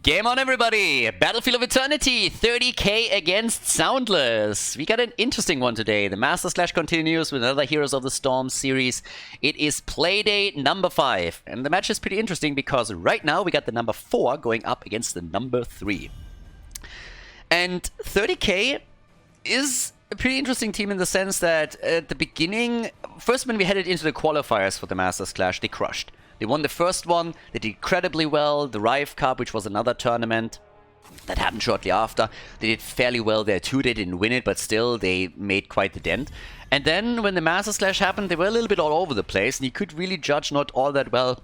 Game on, everybody! Battlefield of Eternity, 30k against SoundLess. We got an interesting one today. The Master Slash continues with another Heroes of the Storm series. It is Playdate number 5. And the match is pretty interesting because right now we got the number 4 going up against the number 3. And 30k is a pretty interesting team in the sense that at the beginning, first when we headed into the qualifiers for the Master Slash, they crushed. They won the first one, they did incredibly well. The Rive Cup, which was another tournament that happened shortly after, they did fairly well there too. They didn't win it, but still they made quite the dent. And then when the Master Slash happened, they were a little bit all over the place, and you could really judge not all that well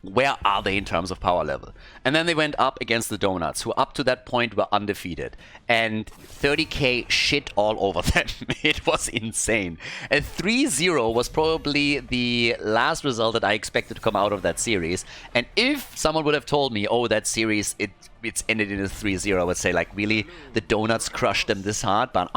where are they in terms of power level. And then they went up against the Donuts, who up to that point were undefeated. And 30k shit all over them. It was insane. A 3-0 was probably the last result that I expected to come out of that series. And if someone would have told me, oh, that series, it's ended in a 3-0, I would say, like, really? The Donuts crushed them this hard? But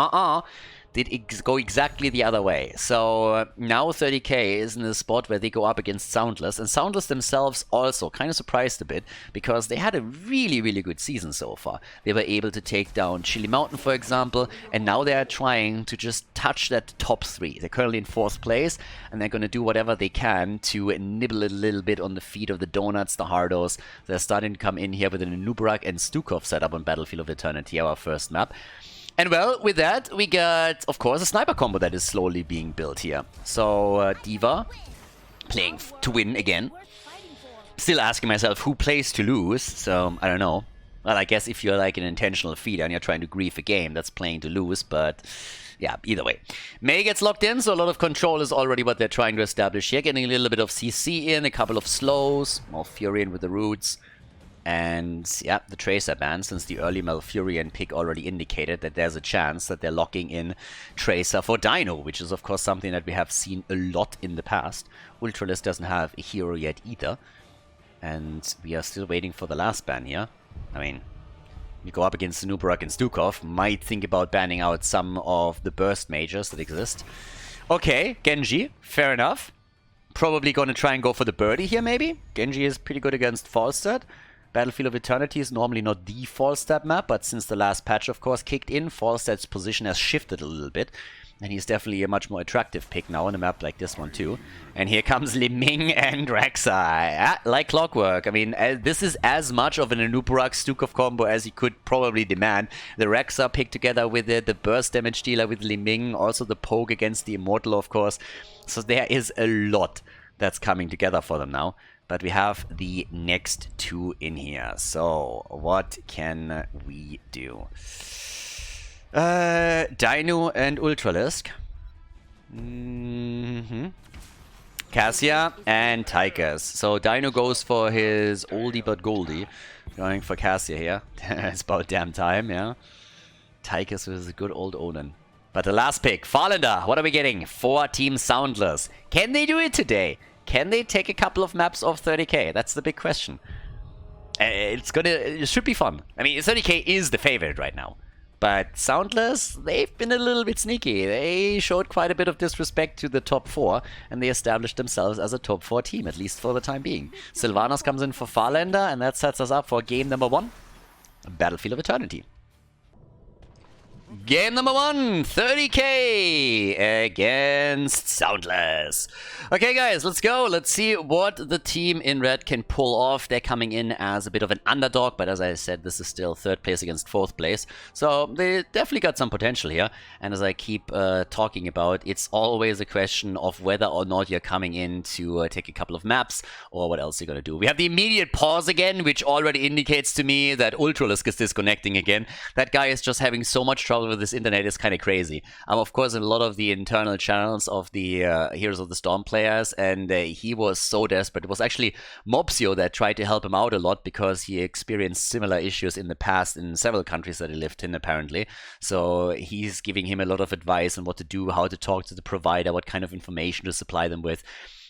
did go exactly the other way. So now 30k is in a spot where they go up against SoundLess, and SoundLess themselves also kind of surprised a bit because they had a really, really good season so far. They were able to take down Chili Mountain, for example, and now they are trying to just touch that top 3. They're currently in 4th place, and they're going to do whatever they can to nibble a little bit on the feet of the Donuts, the Hardos. They're starting to come in here with an Anubrak and Stukov setup on Battlefield of Eternity, our first map. And well, with that, we got, of course, a sniper combo that is slowly being built here. So, D.Va playing to win again. Still asking myself, who plays to lose? So, I don't know. Well, I guess if you're like an intentional feeder and you're trying to grief a game, that's playing to lose, but yeah, either way. Mei gets locked in, so a lot of control is already what they're trying to establish here. Getting a little bit of CC in, a couple of slows, Malfurion with the roots. And yeah, the Tracer ban, since the early Malfurion pick already indicated that there's a chance that they're locking in Tracer for Dino, which is of course something that we have seen a lot in the past. Ultralisk doesn't have a hero yet either. And we are still waiting for the last ban here. I mean, you go up against Anubrak and Stukov, might think about banning out some of the burst mages that exist. Okay, Genji, fair enough. Probably going to try and go for the birdie here maybe. Genji is pretty good against Falstad. Battlefield of Eternity is normally not the Falstad map, but since the last patch, of course, kicked in, Falstad's position has shifted a little bit. And he's definitely a much more attractive pick now on a map like this one, too. And here comes Li Ming and Rek'Sai. Like clockwork. I mean, this is as much of an Anubrak Stukov combo as you could probably demand. The Rek'Sai pick together with it, the burst damage dealer with Li Ming, also the poke against the Immortal, of course. So there is a lot that's coming together for them now. But we have the next 2 in here. So, what can we do? Dino and Ultralisk. Cassia and Tychus. So, Dino goes for his oldie but goldie. Going for Cassia here. It's about damn time, yeah. Tychus is a good old Odin. But the last pick, Farlander. What are we getting? 4 Team SoundLess. Can they do it today? Can they take a couple of maps off 30k? That's the big question. It should be fun. I mean, 30k is the favorite right now. But SoundLess, they've been a little bit sneaky. They showed quite a bit of disrespect to the top 4, and they established themselves as a top 4 team, at least for the time being. Sylvanas comes in for Farlander, and that sets us up for game number 1, Battlefield of Eternity. Game number 1, 30k against SoundLess. Okay, guys, let's go. Let's see what the team in red can pull off. They're coming in as a bit of an underdog, but as I said, this is still 3rd place against 4th place. So they definitely got some potential here. And as I keep talking about, it's always a question of whether or not you're coming in to take a couple of maps or what else you're going to do. We have the immediate pause again, which already indicates to me that Ultralisk is disconnecting again. That guy is just having so much trouble with this internet. Is kind of crazy. I'm of course in a lot of the internal channels of the Heroes of the Storm players, and he was so desperate. It was actually Mopsio that tried to help him out a lot because he experienced similar issues in the past in several countries that he lived in, apparently. So he's giving him a lot of advice on what to do, how to talk to the provider, what kind of information to supply them with.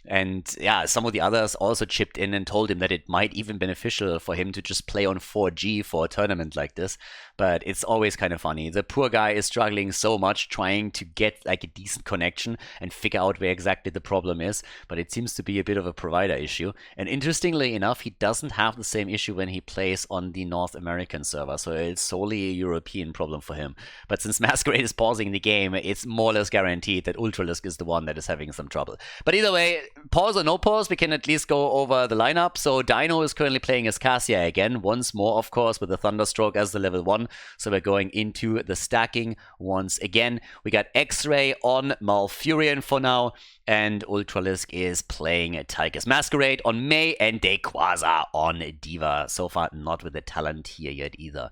And yeah, some of the others also chipped in and told him that it might even beneficial for him to just play on 4G for a tournament like this. But it's always kind of funny. The poor guy is struggling so much trying to get like a decent connection and figure out where exactly the problem is. But it seems to be a bit of a provider issue. And interestingly enough, he doesn't have the same issue when he plays on the North American server. So it's solely a European problem for him. But since Masquerade is pausing the game, it's more or less guaranteed that Ultralisk is the one that is having some trouble. But either way, pause or no pause, we can at least go over the lineup. So Dino is currently playing as Cassia again, once more, of course, with the Thunderstroke as the level 1. So we're going into the stacking once again. We got X-Ray on Malfurion for now, and Ultralisk is playing Tychus Masquerade on Mei and Dequaza on Diva. So far, not with the talent here yet either.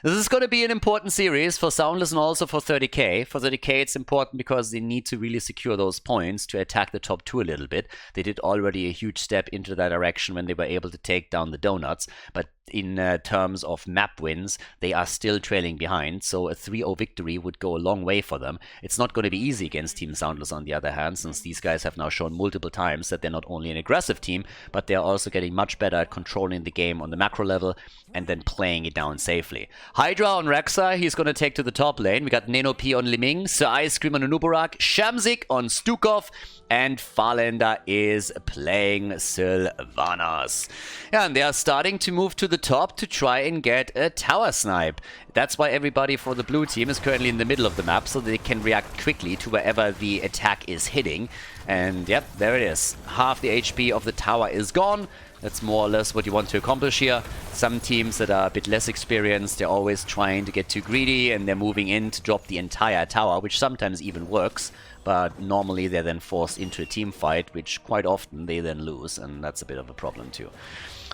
This is going to be an important series for SoundLess and also for 30k. For 30k, it's important because they need to really secure those points to attack the top 2 a little bit. They did already a huge step into that direction when they were able to take down the Donuts, but in terms of map wins, they are still trailing behind, so a 3-0 victory would go a long way for them. It's not going to be easy against Team SoundLess on the other hand, since these guys have now shown multiple times that they're not only an aggressive team, but they're also getting much better at controlling the game on the macro level and then playing it down safely. Hydra on Rexa, he's going to take to the top lane. We got Neno P on Liming, Sir Ice Cream on Anubarak, Shamzik on Stukov, and Farlander is playing Sylvanas. Yeah, and they are starting to move to the top to try and get a tower snipe. That's why everybody for the blue team is currently in the middle of the map, so they can react quickly to wherever the attack is hitting. And yep, there it is. Half the HP of the tower is gone. That's more or less what you want to accomplish here. Some teams that are a bit less experienced, they're always trying to get too greedy and they're moving in to drop the entire tower, which sometimes even works. But normally they're then forced into a team fight, which quite often they then lose, and that's a bit of a problem too.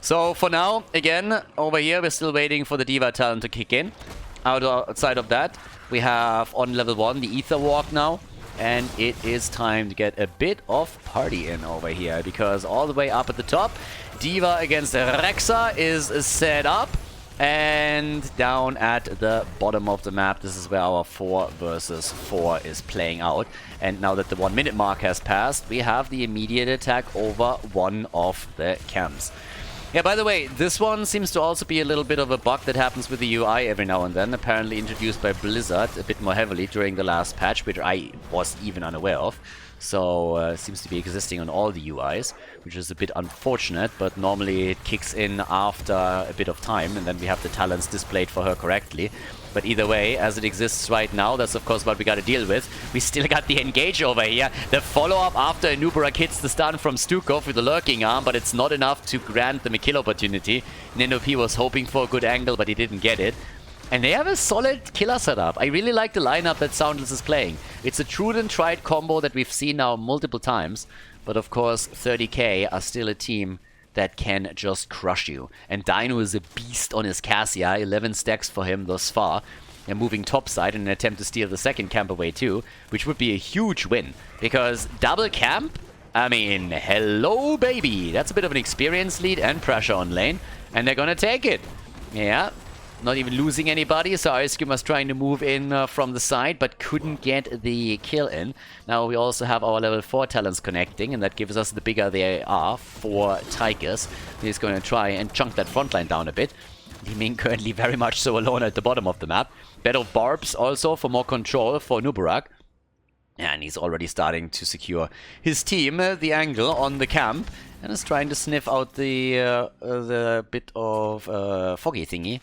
So for now, again, over here we're still waiting for the Diva talent to kick in. Outside of that, we have on level 1 the Ether Walk now. And it is time to get a bit of party in over here, because all the way up at the top, Diva against Rexa is set up. And down at the bottom of the map, this is where our 4 versus 4 is playing out. And now that the 1 minute mark has passed, we have the immediate attack over one of the camps. Yeah, by the way, this one seems to also be a little bit of a bug that happens with the UI every now and then, apparently introduced by Blizzard a bit more heavily during the last patch, which I was even unaware of. So, seems to be existing on all the UIs, which is a bit unfortunate, but normally it kicks in after a bit of time, and then we have the talents displayed for her correctly. But either way, as it exists right now, that's of course what we gotta deal with. We still got the engage over here. The follow-up after Anubarak hits the stun from Stukov with the lurking arm, but it's not enough to grant them a kill opportunity. Neno P was hoping for a good angle, but he didn't get it. And they have a solid killer setup. I really like the lineup that SoundLess is playing. It's a true and tried combo that we've seen now multiple times. But of course, 30k are still a team that can just crush you. And Dino is a beast on his Cassia, 11 stacks for him thus far. They're moving topside in an attempt to steal the second camp away too, which would be a huge win. Because double camp, I mean, hello baby. That's a bit of an experience lead and pressure on lane. And they're gonna take it. Yeah. Not even losing anybody, so Ice Cream was trying to move in from the side, but couldn't get the kill in. Now we also have our level 4 talents connecting, and that gives us the bigger they are for Tychus. He's going to try and chunk that front line down a bit. Liming currently very much so alone at the bottom of the map. Bed of Barbs also for more control for Nubarak. And he's already starting to secure his team, the angle on the camp, and is trying to sniff out the bit of foggy thingy.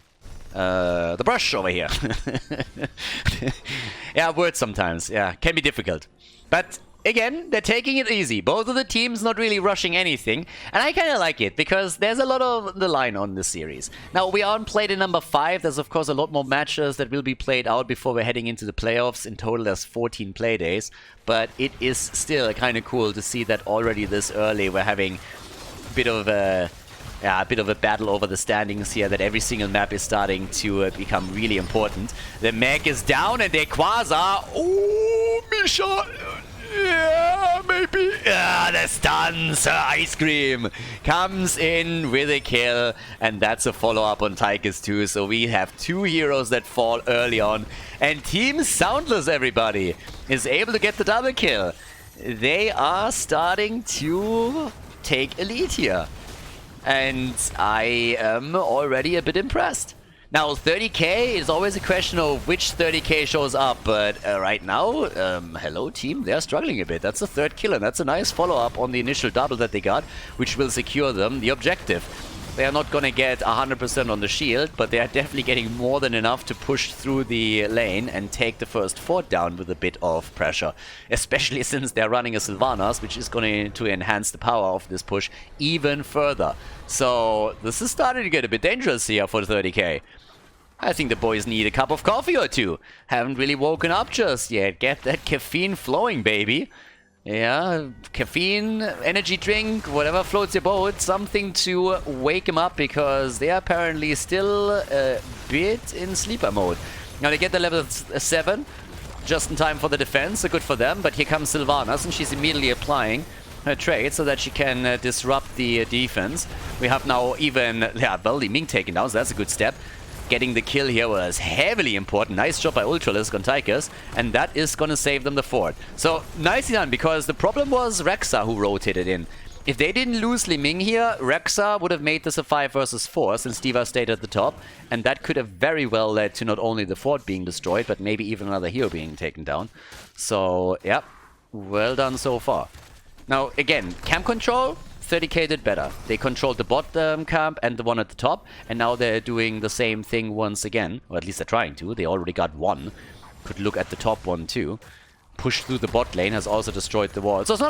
The brush over here. Yeah, words sometimes. Yeah, can be difficult. But again, they're taking it easy. Both of the teams not really rushing anything. And I kind of like it, because there's a lot of the line on this series. Now, we are on Playday number 5. There's, of course, a lot more matches that will be played out before we're heading into the playoffs. In total, there's 14 Playdays. But it is still kind of cool to see that already this early we're having a bit of a... Yeah, a bit of a battle over the standings here, that every single map is starting to become really important. The mech is down and Dequaza. Oh, Misha. Yeah, maybe. Yeah, the stun, Sir Ice Cream comes in with a kill. And that's a follow-up on Tychus too. So we have 2 heroes that fall early on. And Team SoundLess, everybody, is able to get the double kill. they are starting to take a lead here. And I am already a bit impressed. Now, 30k is always a question of which 30k shows up, but right now, hello team, they're struggling a bit. That's the third kill, and that's a nice follow-up on the initial double that they got, which will secure them the objective. They are not going to get 100% on the shield, but they are definitely getting more than enough to push through the lane and take the first fort down with a bit of pressure. Especially since they're running a Sylvanas, which is going to enhance the power of this push even further. So this is starting to get a bit dangerous here for 30k. I think the boys need a cup of coffee or two. Haven't really woken up just yet. Get that caffeine flowing, baby. Yeah, caffeine, energy drink, whatever floats your boat, something to wake them up, because they are apparently still a bit in sleeper mode. Now they get the level 7 just in time for the defense, so good for them. But here comes Sylvanas, and she's immediately applying her trade so that she can disrupt the defense. We have now even, well, Li Ming taken down, so that's a good step. Getting the kill here was heavily important. Nice job by Ultralisk on Tychus, and that is going to save them the fort. So, nicely done, because the problem was Rexa who rotated in. If they didn't lose Li Ming here, Rexa would have made this a 5 versus 4 since D.Va stayed at the top, and that could have very well led to not only the fort being destroyed, but maybe even another hero being taken down. So, yeah, well done so far. Now, again, camp control, 30k did better. They controlled the bottom camp and the one at the top, and now they're doing the same thing once again. Or at least they're trying to. They already got one. Could look at the top one too. Push through the bot lane, has also destroyed the wall. So it's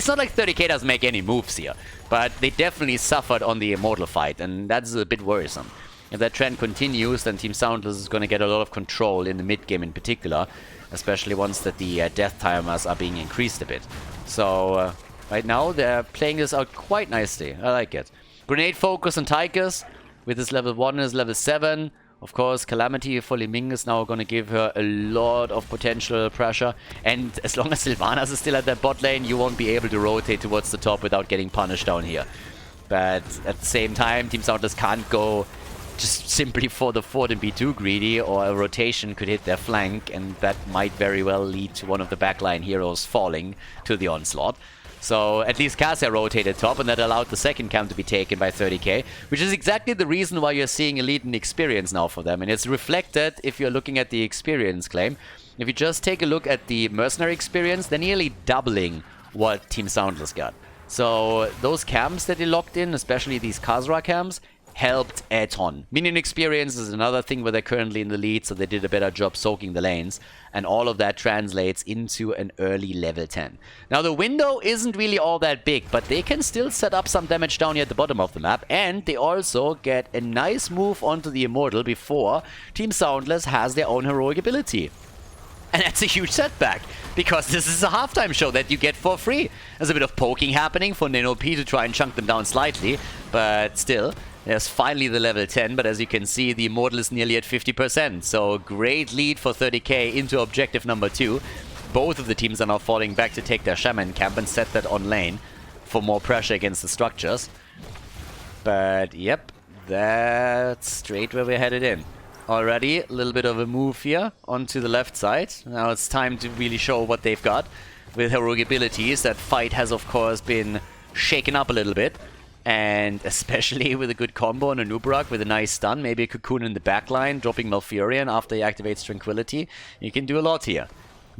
not like 30k doesn't make any moves here, but they definitely suffered on the Immortal fight, and that's a bit worrisome. If that trend continues, then Team SoundLess is going to get a lot of control in the mid game in particular, especially once that the death timers are being increased a bit. So right now, they're playing this out quite nicely. I like it. Grenade focus on Tychus with his level 1 and his level 7. Of course, Calamity for Li Ming is now going to give her a lot of potential pressure. And as long as Sylvanas is still at that bot lane, you won't be able to rotate towards the top without getting punished down here. But at the same time, Team SoundLess can't go just simply for the fort and be too greedy, or a rotation could hit their flank, and that might very well lead to one of the backline heroes falling to the onslaught. So at least Cassia rotated top, and that allowed the second camp to be taken by 30k, which is exactly the reason why you're seeing elite in experience now for them. And it's reflected if you're looking at the experience claim. If you just take a look at the mercenary experience, they're nearly doubling what Team SoundLess got. So those camps that they locked in, especially these Khazra camps, helped a ton. Minion experience is another thing where they're currently in the lead, so they did a better job soaking the lanes, and all of that translates into an early level 10. Now the window isn't really all that big, but they can still set up some damage down here at the bottom of the map, and they also get a nice move onto the Immortal before Team SoundLess has their own heroic ability. And that's a huge setback, because this is a halftime show that you get for free. There's a bit of poking happening for NOP to try and chunk them down slightly, but still, there's finally the level 10, but as you can see, the Immortal is nearly at 50%. So great lead for 30k into objective number 2. Both of the teams are now falling back to take their Shaman camp and set that on lane for more pressure against the structures. But yep, that's straight where we're headed in. Already a little bit of a move here onto the left side. Now it's time to really show what they've got with heroic abilities. That fight has of course been shaken up a little bit. And especially with a good combo on a Nubarak with a nice stun, maybe a Cocoon in the backline, dropping Malfurion after he activates Tranquility. You can do a lot here.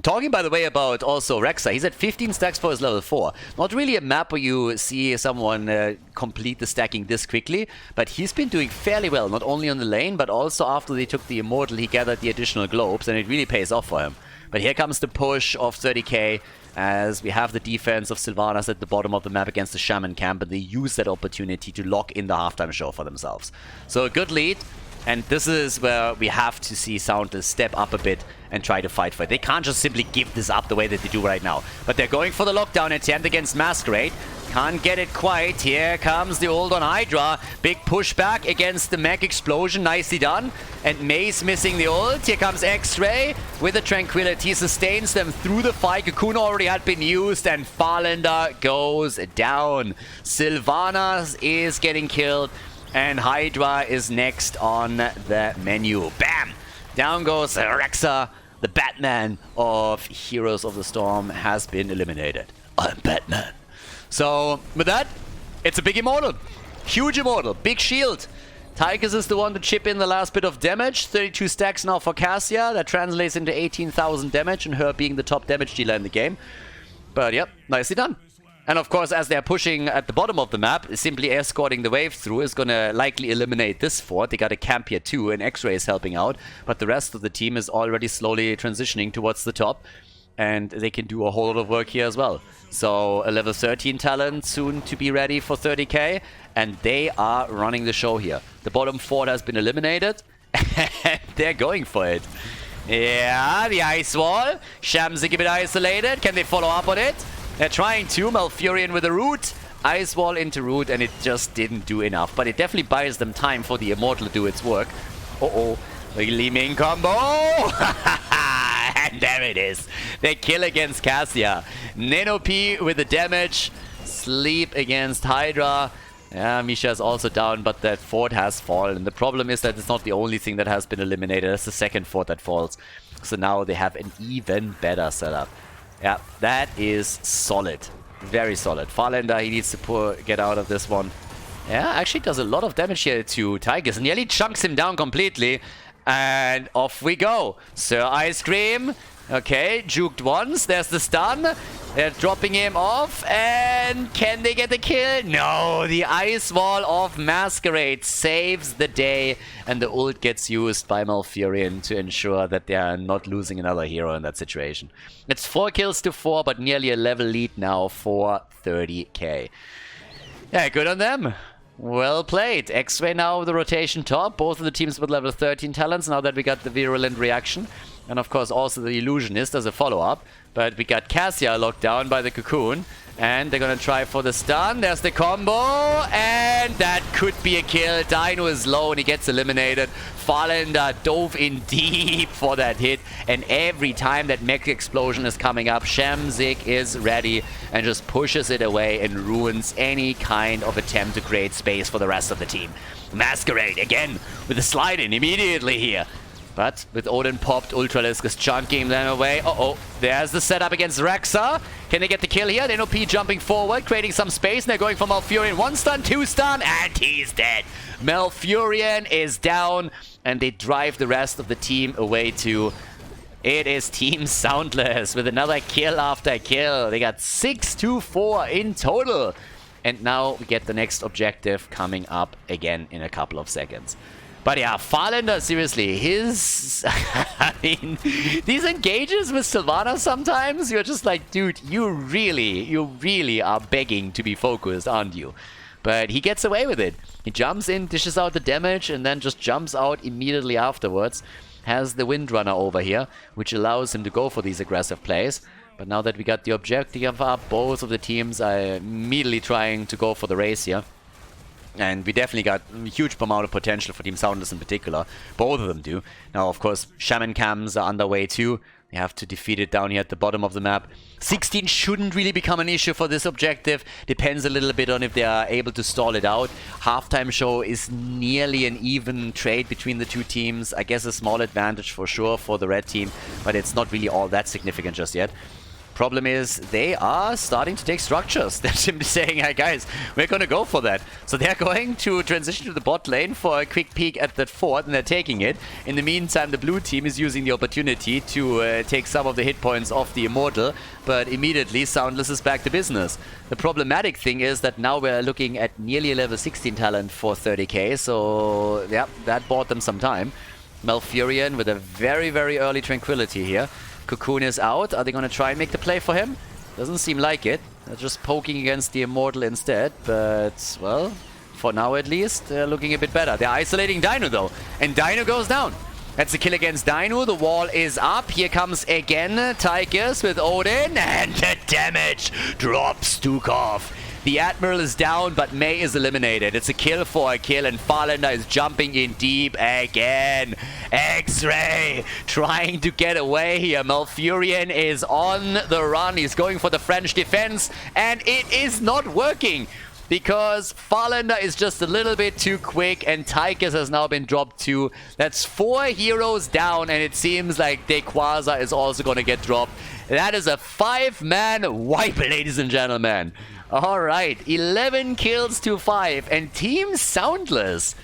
Talking, by the way, about also Rexa, he's at 15 stacks for his level 4. Not really a map where you see someone complete the stacking this quickly, but he's been doing fairly well, not only on the lane, but also after they took the Immortal, he gathered the additional globes, and it really pays off for him. But here comes the push of 30k, as we have the defense of Sylvanas at the bottom of the map against the Shaman camp, and they use that opportunity to lock in the halftime show for themselves. So a good lead, and this is where we have to see SoundLess step up a bit and try to fight for it. They can't just simply give this up the way that they do right now. But they're going for the lockdown attempt against Masquerade. Can't get it quite. Here comes the ult on Hydra. Big pushback against the mech explosion. Nicely done. And Maze missing the ult. Here comes X-Ray with the Tranquility. Sustains them through the fight. Cocoon already had been used, and Farlander goes down. Sylvanas is getting killed, and Hydra is next on the menu. Bam! Down goes Rexa the Batman of Heroes of the Storm, has been eliminated. I'm Batman. So, with that, it's a big Immortal. Huge Immortal. Big shield. Tychus is the one to chip in the last bit of damage. 32 stacks now for Cassia. That translates into 18,000 damage, and her being the top damage dealer in the game. But yep, nicely done. And of course, as they're pushing at the bottom of the map, simply escorting the wave through is going to likely eliminate this fort. They got a camp here too, and X-Ray is helping out. But the rest of the team is already slowly transitioning towards the top. And they can do a whole lot of work here as well. So a level 13 talent soon to be ready for 30k. And they are running the show here. The bottom fort has been eliminated. And they're going for it. Yeah, the ice wall. Shamzik a bit isolated. Can they follow up on it? They're trying to. Malfurion with a root. Ice wall into root, and it just didn't do enough. But it definitely buys them time for the Immortal to do its work. Uh-oh. The Li Ming combo. And there it is. They kill against Cassia. Nano P with the damage. Sleep against Hydra. Yeah, Misha is also down, but that fort has fallen. The problem is that it's not the only thing that has been eliminated. It's the second fort that falls. So now they have an even better setup. Yeah, that is solid. Very solid. Farlander, he needs to get out of this one. Yeah, actually does a lot of damage here to Tychus. Nearly chunks him down completely. And off we go. Sir Ice Cream. Okay, juked once. There's the stun. They're dropping him off. And can they get the kill? No, the Ice Wall of Masquerade saves the day. And the ult gets used by Malfurion to ensure that they are not losing another hero in that situation. It's 4 kills to 4, but nearly a level lead now for 30k. Yeah, good on them. Well played. X-Ray now with the rotation top. Both of the teams with level 13 talents now that we got the virulent reaction. And of course also the illusionist as a follow-up. But we got Cassia locked down by the cocoon. And they're gonna try for the stun. There's the combo. And that could be a kill. Dino is low and he gets eliminated. Farlander dove in deep for that hit. And every time that mech explosion is coming up, Shamzik is ready and just pushes it away and ruins any kind of attempt to create space for the rest of the team. Masquerade again with a slide in immediately here. But with Odin popped, Ultralisk is chunking them away. Uh-oh, there's the setup against Rexa. Can they get the kill here? NOP jumping forward, creating some space, and they're going for Malfurion. 1 stun, 2 stun, and he's dead. Malfurion is down, and they drive the rest of the team away too. It is Team SoundLess with another kill after kill. They got 6-4 in total. And now we get the next objective coming up again in a couple of seconds. But yeah, Farlander, seriously, his... I mean, these engages with Sylvana sometimes, you're just like, dude, you really are begging to be focused, aren't you? But he gets away with it. He jumps in, dishes out the damage, and then just jumps out immediately afterwards. Has the Windrunner over here, which allows him to go for these aggressive plays. But now that we got the objective up, both of the teams are immediately trying to go for the race here. And we definitely got a huge amount of potential for Team SoundLess in particular. Both of them do. Now, of course, Shaman cams are underway too. They have to defeat it down here at the bottom of the map. 16 shouldn't really become an issue for this objective. Depends a little bit on if they are able to stall it out. Halftime show is nearly an even trade between the two teams. I guess a small advantage for sure for the red team, but it's not really all that significant just yet. Problem is, they are starting to take structures. They're simply saying, hey guys, we're going to go for that. So they're going to transition to the bot lane for a quick peek at that fort, and they're taking it. In the meantime, the blue team is using the opportunity to take some of the hit points off the Immortal, but immediately SoundLess is back to business. The problematic thing is that now we're looking at nearly a level 16 talent for 30k, so yeah, that bought them some time. Malfurion with a very, very early Tranquility here. Cocoon is out. Are they going to try and make the play for him? Doesn't seem like it. They're just poking against the Immortal instead. But, well, for now at least, they're looking a bit better. They're isolating Dino though. And Dino goes down. That's a kill against Dino. The wall is up. Here comes again Tychus with Odin. And the damage drops Stukov. The Admiral is down, but May is eliminated. It's a kill for a kill, and Farlander is jumping in deep again. X-Ray trying to get away here. Malfurion is on the run. He's going for the French defense, and it is not working. because Farlander is just a little bit too quick, and Tychus has now been dropped too. That's 4 heroes down, and it seems like Dequaza is also going to get dropped. That is a 5-man wipe, ladies and gentlemen. Alright, 11 kills to 5, and Team SoundLess,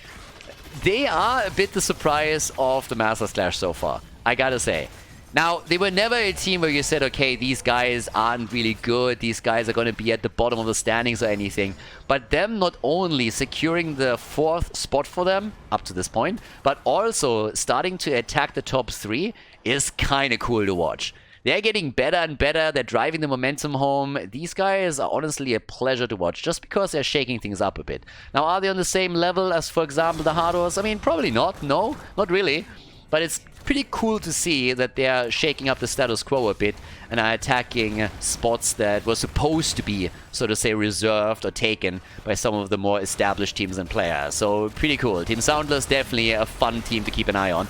they are a bit the surprise of the Master Slash so far, I gotta say. Now, they were never a team where you said, okay, these guys aren't really good, these guys are going to be at the bottom of the standings or anything. But them not only securing the 4th spot for them, up to this point, but also starting to attack the top 3 is kind of cool to watch. They're getting better and better, they're driving the momentum home. These guys are honestly a pleasure to watch, just because they're shaking things up a bit. Now, are they on the same level as, for example, the Khaldors? I mean, probably not, no, not really. But it's pretty cool to see that they're shaking up the status quo a bit and are attacking spots that were supposed to be, so to say, reserved or taken by some of the more established teams and players. So pretty cool. Team SoundLess definitely a fun team to keep an eye on.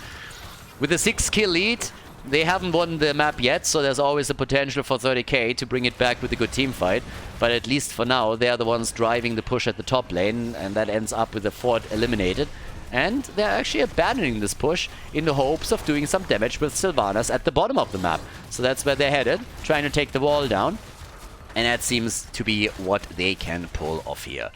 With a 6-kill lead, they haven't won the map yet, so there's always a potential for 30k to bring it back with a good team fight. But at least for now, they're the ones driving the push at the top lane, and that ends up with the fort eliminated. And they're actually abandoning this push in the hopes of doing some damage with Sylvanas at the bottom of the map. So that's where they're headed, trying to take the wall down. And that seems to be what they can pull off here.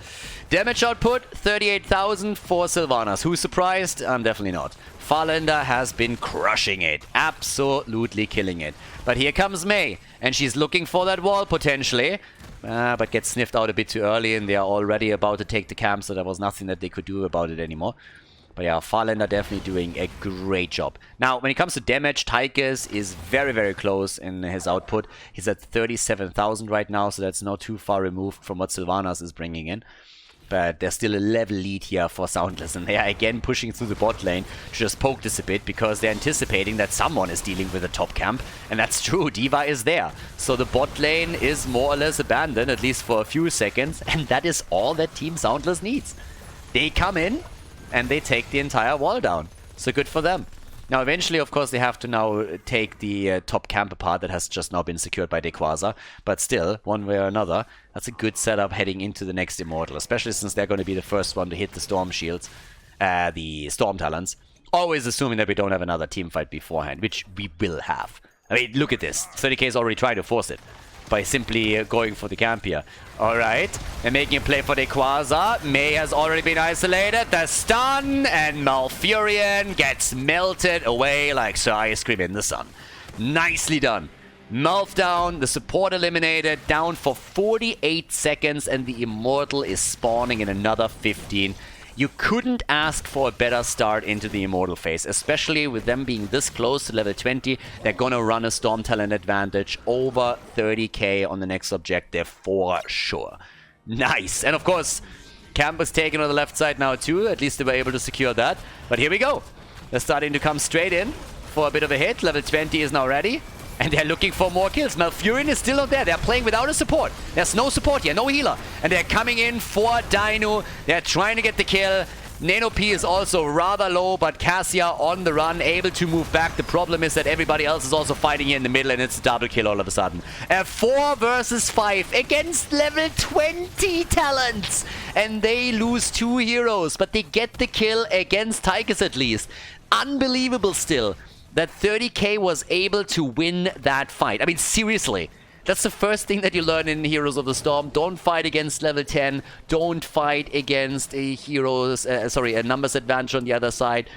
Damage output, 38,000 for Sylvanas. Who's surprised? I'm definitely not. Farlander has been crushing it. Absolutely killing it. But here comes Mei. And she's looking for that wall, potentially. But gets sniffed out a bit too early, and they are already about to take the camp, so there was nothing that they could do about it anymore. But yeah, Farlander definitely doing a great job. Now, when it comes to damage, Tychus is very, very close in his output. He's at 37,000 right now, so that's not too far removed from what Sylvanas is bringing in. But there's still a level lead here for SoundLess, and they are again pushing through the bot lane to just poke this a bit, because they're anticipating that someone is dealing with the top camp. And that's true, D.Va is there. So the bot lane is more or less abandoned, at least for a few seconds, and that is all that Team SoundLess needs. They come in, and they take the entire wall down. So good for them. Now, eventually, of course, they have to now take the top camp apart that has just now been secured by Dequaza. But still, one way or another, that's a good setup heading into the next Immortal, especially since they're going to be the first one to hit the Storm Shields, the Storm Talons. Always assuming that we don't have another team fight beforehand, which we will have. I mean, look at this. 30k is already trying to force it by simply going for the camp here. Alright, and making a play for Dequaza. Mei has already been isolated. The stun, and Malfurion gets melted away like Sir Ice Cream in the sun. Nicely done. Malf down, the support eliminated, down for 48 seconds, and the Immortal is spawning in another 15. You couldn't ask for a better start into the Immortal phase, especially with them being this close to level 20. They're gonna run a Storm Talent advantage over 30k on the next objective for sure. Nice. And of course, camp was taken on the left side now too. At least they were able to secure that. But here we go. They're starting to come straight in for a bit of a hit. Level 20 is now ready. And they're looking for more kills. Malfurion is still not there. They're playing without a support. There's no support here, no healer. And they're coming in for Dino. They're trying to get the kill. Nano P is also rather low, but Cassia on the run, able to move back. The problem is that everybody else is also fighting here in the middle, and it's a double kill all of a sudden. A 4 versus 5 against level 20 talents. And they lose 2 heroes, but they get the kill against Tychus at least. Unbelievable still that 30k was able to win that fight. I mean, seriously. That's the first thing that you learn in Heroes of the Storm. Don't fight against level 10. Don't fight against a a numbers advantage on the other side.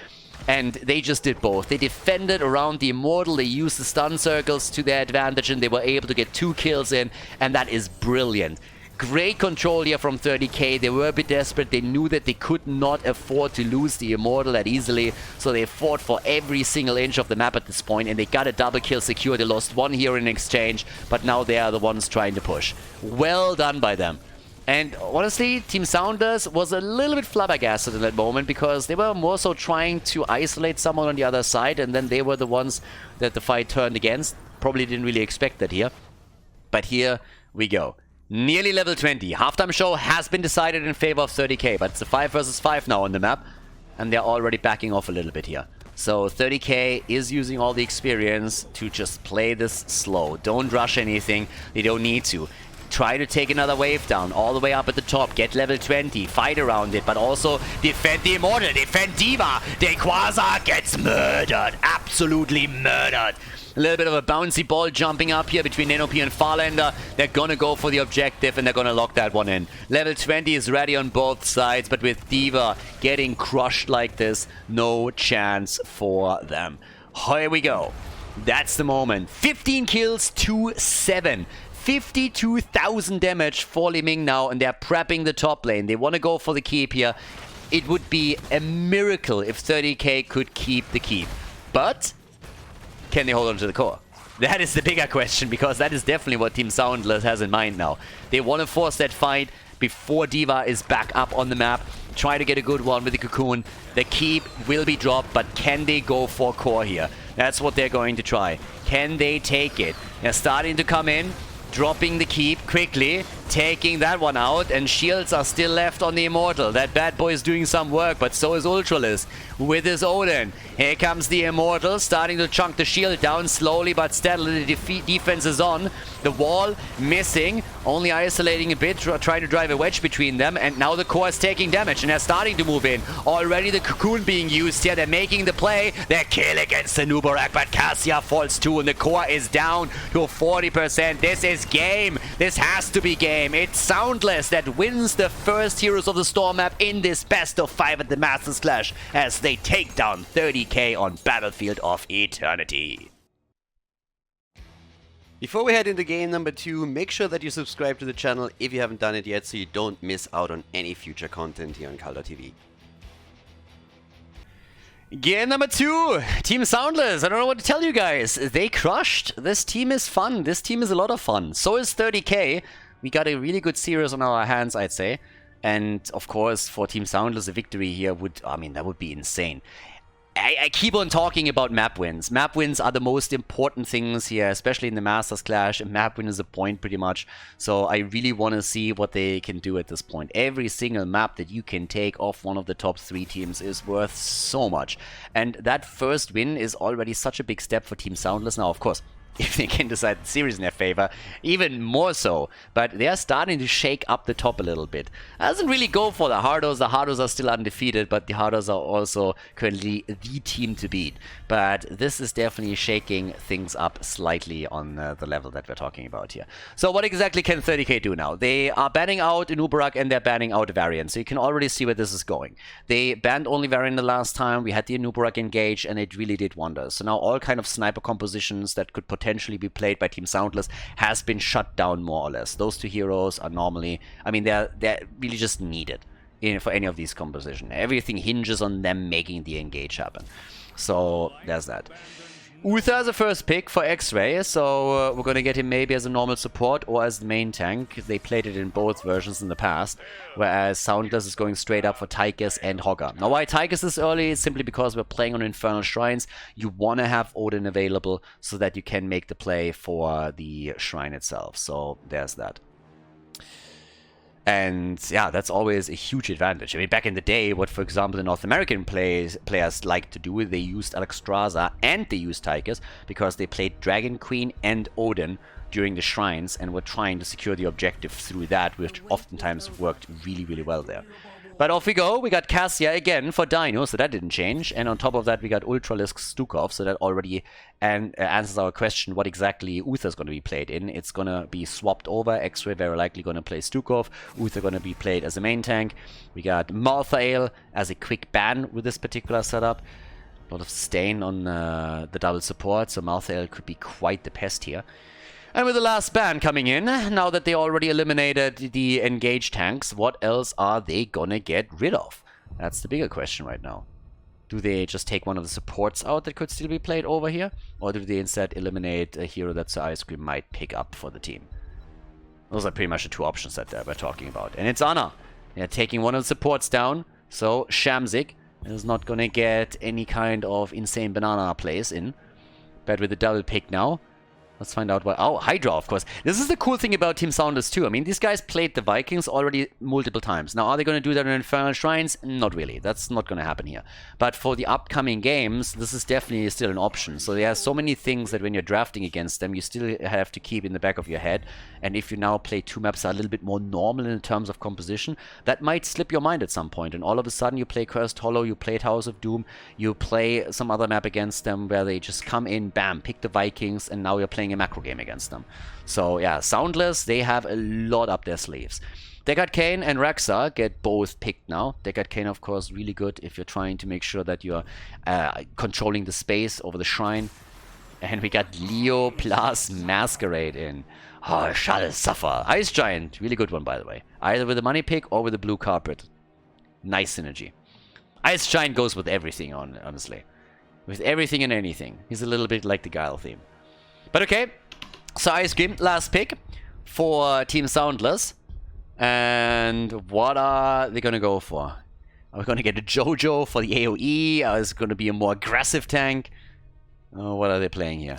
And they just did both. They defended around the Immortal. They used the stun circles to their advantage, and they were able to get 2 kills in. And that is brilliant. Great control here from 30k. They were a bit desperate. They knew that they could not afford to lose the Immortal that easily. So they fought for every single inch of the map at this point, and they got a double kill secure. They lost 1 hero in exchange, but now they are the ones trying to push. Well done by them. And honestly, Team SoundLess was a little bit flabbergasted in that moment, because they were more so trying to isolate someone on the other side, and then they were the ones that the fight turned against. Probably didn't really expect that here. But here we go. Nearly level 20. Halftime show has been decided in favor of 30k, but it's a 5 versus 5 now on the map, and they're already backing off a little bit here. So 30k is using all the experience to just play this slow. Don't rush anything. They don't need to. try to take another wave down, all the way up at the top, get level 20, fight around it, but also defend the Immortal, defend Diva. The Quasar gets murdered, absolutely murdered. A little bit of a bouncy ball jumping up here between NOP and Farlander. They're gonna go for the objective and they're gonna lock that one in. Level 20 is ready on both sides, but with Diva getting crushed like this, no chance for them. Here we go. That's the moment. 15 kills to 7. 52,000 damage for Li Ming now, and they're prepping the top lane. They want to go for the keep here. It would be a miracle if 30k could keep the keep. But can they hold on to the core? That is the bigger question, because that is definitely what Team SoundLess has in mind now. They want to force that fight before Diva is back up on the map. Try to get a good one with the Cocoon. The keep will be dropped, but can they go for core here? That's what they're going to try. Can they take it? They're starting to come in, dropping the keep quickly, taking that one out, and shields are still left on the Immortal. That bad boy is doing some work, but so is Ultralisk with his Odin. Here comes the Immortal, starting to chunk the shield down slowly but steadily. The defense is on. The wall missing, only isolating a bit, trying to drive a wedge between them, and now the core is taking damage, and they're starting to move in. Already the Cocoon being used here, they're making the play. They're kill against the Nubarak, but Cassia falls too, and the core is down to 40%. This is game. This has to be game. It's SoundLess that wins the first Heroes of the Storm map in this best of 5 at the Masters Clash as they take down 30k on Battlefield of Eternity. Before we head into game number 2, make sure that you subscribe to the channel if you haven't done it yet so you don't miss out on any future content here on Khaldor TV. Game number 2, Team SoundLess. I don't know what to tell you guys. They crushed. This team is fun. This team is a lot of fun. So is 30k. We got a really good series on our hands, I'd say. And of course, for Team SoundLess, a victory here would, I mean, that would be insane. I keep on talking about map wins. Map wins are the most important things here, especially in the Masters Clash. A map win is a point pretty much. So I really want to see what they can do at this point. Every single map that you can take off one of the top 3 teams is worth so much. And that first win is already such a big step for Team SoundLess. Now, of course, if they can decide the series in their favor, even more so. But they are starting to shake up the top a little bit. Doesn't really go for the Hardos. The Hardos are still undefeated, but the Hardos are also currently the team to beat. But this is definitely shaking things up slightly on the level that we're talking about here. So what exactly can 30k do now? They are banning out Inubarak and they're banning out Varian. So you can already see where this is going. They banned only Varian the last time. We had the Inubarak engage and it really did wonders. So now all kind of sniper compositions that could potentially be played by Team SoundLess has been shut down more or less. Those 2 heroes are normally, I mean, they're really just needed for any of these compositions. Everything hinges on them making the engage happen. So there's that. Uther is a first pick for X-Ray, so we're going to get him maybe as a normal support or as the main tank. They played it in both versions in the past, whereas SoundLess is going straight up for Tychus and Hogger. Now why Tychus is early is simply because we're playing on Infernal Shrines. You want to have Odin available so that you can make the play for the shrine itself, so there's that. And yeah, that's always a huge advantage. I mean, back in the day, what, for example, the North American players liked to do, they used Alexstrasza and they used Tychus because they played Dragon Queen and Odin during the shrines and were trying to secure the objective through that, which oftentimes worked really, really well there. But off we go. We got Cassia again for Dino, so that didn't change. And on top of that, we got Ultralisk Stukov, so that already answers our question what exactly Uther is going to be played in. It's going to be swapped over. X-Ray very likely going to play Stukov. Uther going to be played as a main tank. We got Malthael as a quick ban with this particular setup. A lot of stain on the double support, so Malthael could be quite the pest here. And with the last ban coming in, now that they already eliminated the engaged tanks, what else are they gonna get rid of? That's the bigger question right now. Do they just take one of the supports out that could still be played over here? Or do they instead eliminate a hero that Sir Ice Cream might pick up for the team? Those are pretty much the 2 options that we're talking about. And it's Anna. They're taking one of the supports down, so Shamzik is not gonna get any kind of insane banana plays in. But with the double pick now, Let's find out what... Oh, Hydra, of course. This is the cool thing about Team SoundLess too. I mean, these guys played the Vikings already multiple times. Now, are they going to do that in Infernal Shrines? Not really. That's not going to happen here. But for the upcoming games, this is definitely still an option. So there are so many things that when you're drafting against them, you still have to keep in the back of your head. And if you now play two maps that are a little bit more normal in terms of composition, that might slip your mind at some point. And all of a sudden, you play Cursed Hollow, you play House of Doom, you play some other map against them where they just come in, bam, pick the Vikings, and now you're playing a macro game against them. So yeah, SoundLess, they have a lot up their sleeves. Deckard Cain and Rexa get both picked now. Deckard Cain, of course, really good if you're trying to make sure that you're controlling the space over the shrine. And we got Leo plus Masquerade in. Oh, shall suffer. Ice Giant, really good one, by the way. Either with a money pick or with a blue carpet. Nice synergy. Ice Giant goes with everything, honestly. With everything and anything. He's a little bit like the Guile theme. But okay, so Ice Cream, last pick for Team SoundLess. And what are they going to go for? Are we going to get a Jojo for the AoE? Is it going to be a more aggressive tank? Oh, what are they playing here?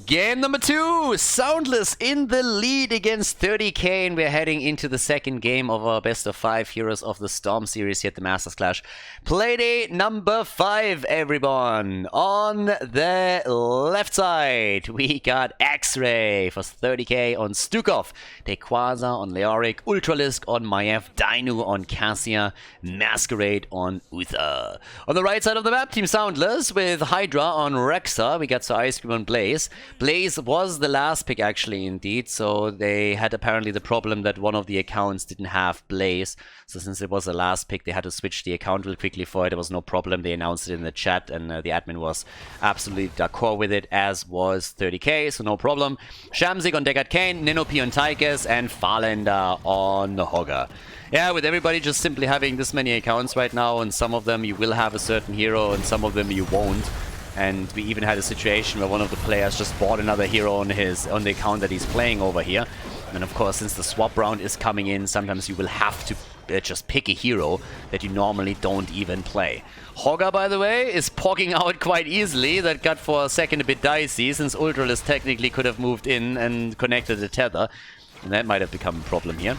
Game number 2, SoundLess in the lead against 30k, and we're heading into the second game of our best of 5 Heroes of the Storm series here at the Masters Clash. Playday number 5, everyone. On the left side, we got X-Ray for 30k on Stukov, Tequaza on Leoric, Ultralisk on Maiev, Dainu on Cassia, Masquerade on Uther. On the right side of the map, Team SoundLess with Hydra on Rexa. We got Ice Cream on Blaze. Blaze was the last pick actually indeed, so they had apparently the problem that one of the accounts didn't have Blaze. So since it was the last pick, they had to switch the account real quickly for it. There was no problem. They announced it in the chat and the admin was absolutely d'accord with it, as was 30k, so no problem. Shamzik on Deckard Cain, Ninopi on Tychus, and Farlander on Hogger. Yeah, with everybody just simply having this many accounts right now, and some of them you will have a certain hero and some of them you won't. And we even had a situation where one of the players just bought another hero on the account that he's playing over here. And of course, since the swap round is coming in, sometimes you will have to just pick a hero that you normally don't even play. Hogger, by the way, is poking out quite easily. That got for a second a bit dicey, since Ultralisk technically could have moved in and connected the tether. And that might have become a problem here.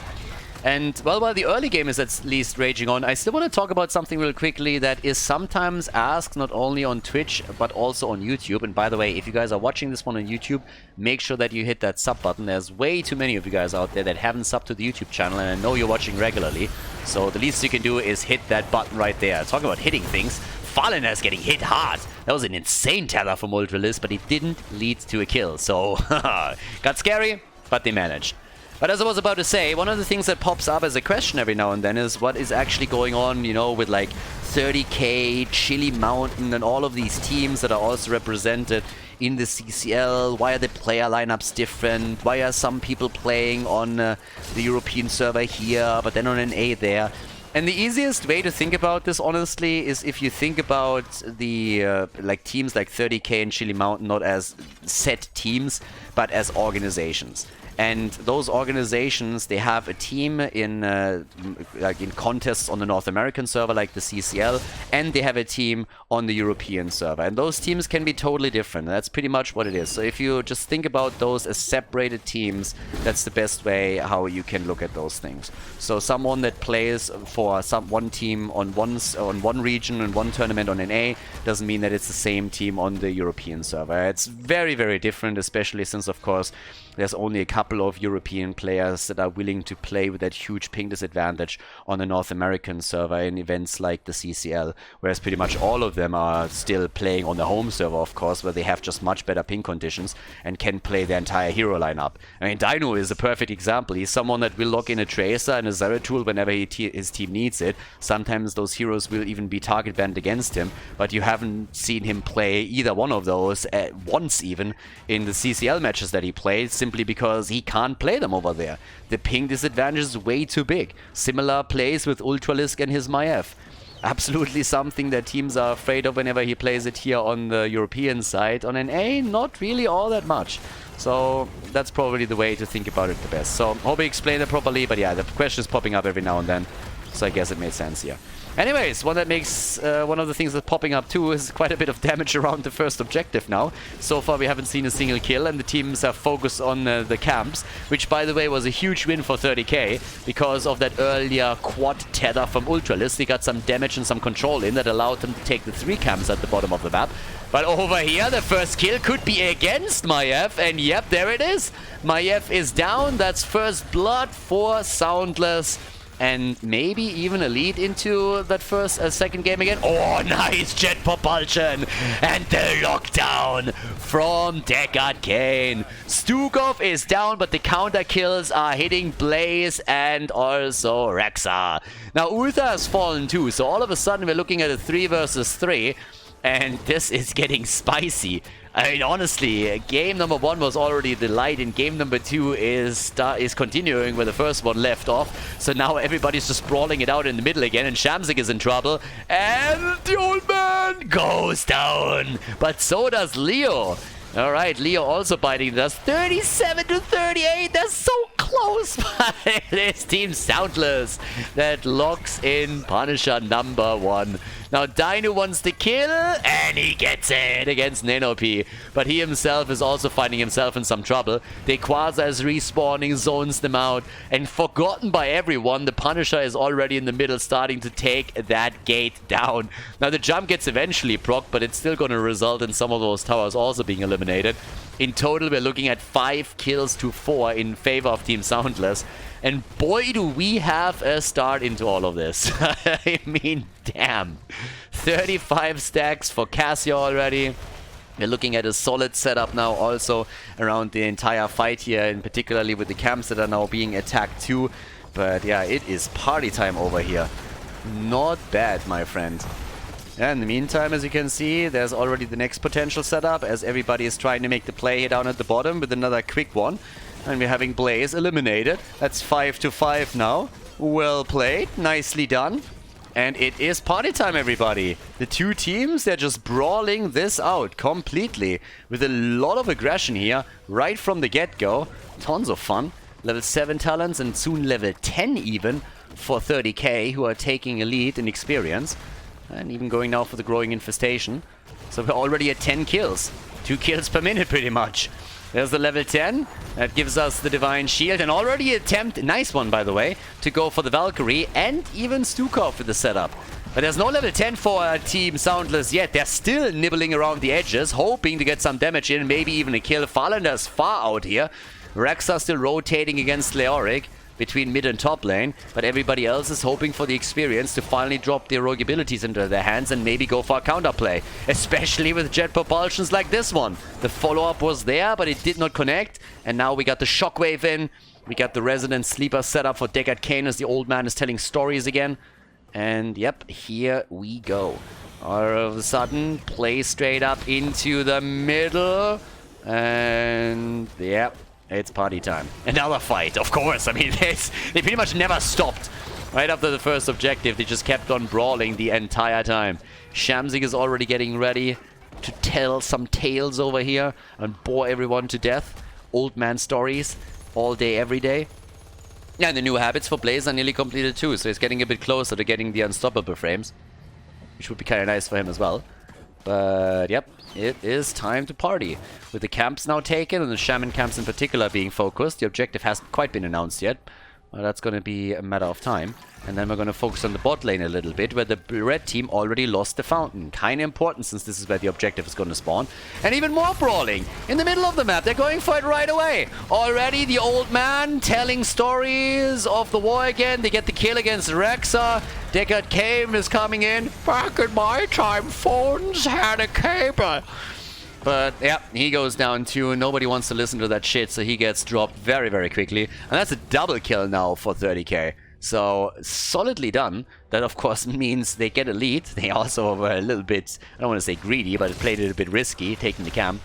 And, well, while the early game is at least raging on, I still want to talk about something real quickly that is sometimes asked not only on Twitch, but also on YouTube. And by the way, if you guys are watching this one on YouTube, make sure that you hit that sub button. There's way too many of you guys out there that haven't subbed to the YouTube channel, and I know you're watching regularly. So the least you can do is hit that button right there. Talking about hitting things, Fallen is getting hit hard. That was an insane tether from Ultralisk, but it didn't lead to a kill. So, got scary, but they managed. But as I was about to say, one of the things that pops up as a question every now and then is what is actually going on, you know, with like 30k, Chili Mountain, and all of these teams that are also represented in the CCL. Why are the player lineups different? Why are some people playing on the European server here, but then on an A there? And the easiest way to think about this, honestly, is if you think about the like teams like 30k and Chili Mountain not as set teams, but as organizations. And those organizations, they have a team in like in contests on the North American server like the CCL, and they have a team on the European server. And those teams can be totally different. That's pretty much what it is. So if you just think about those as separated teams, that's the best way how you can look at those things. So someone that plays for one team on one region and one tournament on NA doesn't mean that it's the same team on the European server. It's very, very different, especially since, of course, there's only a couple of European players that are willing to play with that huge ping disadvantage on the North American server in events like the CCL, whereas pretty much all of them are still playing on the home server, of course, where they have just much better ping conditions and can play their entire hero lineup. I mean, Dainu is a perfect example. He's someone that will lock in a Tracer and a Zeratul whenever his team needs it. Sometimes those heroes will even be target banned against him, but you haven't seen him play either one of those once even in the CCL matches that he played, simply because he can't play them over there. The ping disadvantage is way too big. Similar plays with Ultralisk and his Maiev. Absolutely something that teams are afraid of whenever he plays it here on the European side. On NA, not really all that much. So that's probably the way to think about it the best. So hope I explained it properly, but yeah, the question is popping up every now and then. So I guess it made sense here. Anyways, one that makes one of the things that's popping up too is quite a bit of damage around the first objective now. So far we haven't seen a single kill, and the teams are focused on the camps, which by the way was a huge win for 30k because of that earlier quad tether from Ultralist. They got some damage and some control in that allowed them to take the 3 camps at the bottom of the map. But over here the first kill could be against Maiev, and yep, there it is. Maiev is down. That's first blood for SoundLess. And maybe even a lead into that second game again. Oh, nice jet propulsion. And the lockdown from Deckard Cain. Stukov is down, but the counter kills are hitting Blaze and also Rexa. Now, Uther has fallen too, so all of a sudden we're looking at a 3 versus 3. And this is getting spicy. I mean, honestly, game number 1 was already a delight, and game number 2 is continuing where the first one left off. So now everybody's just brawling it out in the middle again, and Shamsik is in trouble. And the old man goes down. But so does Leo. All right, Leo also biting us. 37 to 38. They're so close, but it is Team SoundLess that locks in Punisher number 1. Now, Dino wants the kill, and he gets it against Nanopi. But he himself is also finding himself in some trouble. Dequaza is respawning, zones them out, and forgotten by everyone, the Punisher is already in the middle, starting to take that gate down. Now, the jump gets eventually procced, but it's still going to result in some of those towers also being eliminated. In total, we're looking at 5 kills to 4 in favor of Team SoundLess. And boy, do we have a start into all of this. I mean, damn. 35 stacks for Cassia already. We're looking at a solid setup now also around the entire fight here, and particularly with the camps that are now being attacked too. But yeah, it is party time over here. Not bad, my friend. Yeah, in the meantime, as you can see, there's already the next potential setup as everybody is trying to make the play here down at the bottom with another quick one. And we're having Blaze eliminated. That's 5 to 5 now. Well played. Nicely done. And it is party time, everybody. The 2 teams, they're just brawling this out completely with a lot of aggression here right from the get-go. Tons of fun. Level 7 talents and soon level 10 even for 30k, who are taking a lead in experience. And even going now for the growing infestation. So we're already at 10 kills. 2 kills per minute pretty much. There's the level 10. That gives us the Divine Shield. And already attempt, nice one by the way, to go for the Valkyrie and even Stukov with the setup. But there's no level 10 for Team SoundLess yet. They're still nibbling around the edges, hoping to get some damage in, maybe even a kill. Farlander's far out here. Rexa still rotating against Leoric between mid and top lane, but everybody else is hoping for the experience to finally drop their rogue abilities into their hands and maybe go for a counterplay, especially with jet propulsions like this one. The follow-up was there, but it did not connect, and now we got the shockwave in. We got the resident sleeper set up for Deckard Cain as the old man is telling stories again. And yep, here we go. All of a sudden, play straight up into the middle, and yep. It's party time. Another fight, of course. I mean, they pretty much never stopped. Right after the first objective, they just kept on brawling the entire time. Shamsik is already getting ready to tell some tales over here and bore everyone to death. Old man stories all day, every day. Yeah, and the new habits for Blaze are nearly completed too, so he's getting a bit closer to getting the unstoppable frames, which would be kind of nice for him as well. But yep, it is time to party. With the camps now taken, and the shaman camps in particular being focused, the objective hasn't quite been announced yet. Well, that's going to be a matter of time. And then we're going to focus on the bot lane a little bit, where the red team already lost the fountain. Kind of important, since this is where the objective is going to spawn. And even more brawling in the middle of the map. They're going for it right away. Already the old man telling stories of the war again. They get the kill against Rexa. Deckard Cain is coming in. Back in my time, phones had a cable. But yeah, he goes down too. Nobody wants to listen to that shit, so he gets dropped very, very quickly. And that's a double kill now for 30k. So, solidly done. That, of course, means they get a lead. They also were a little bit, I don't want to say greedy, but played it a bit risky, taking the camp.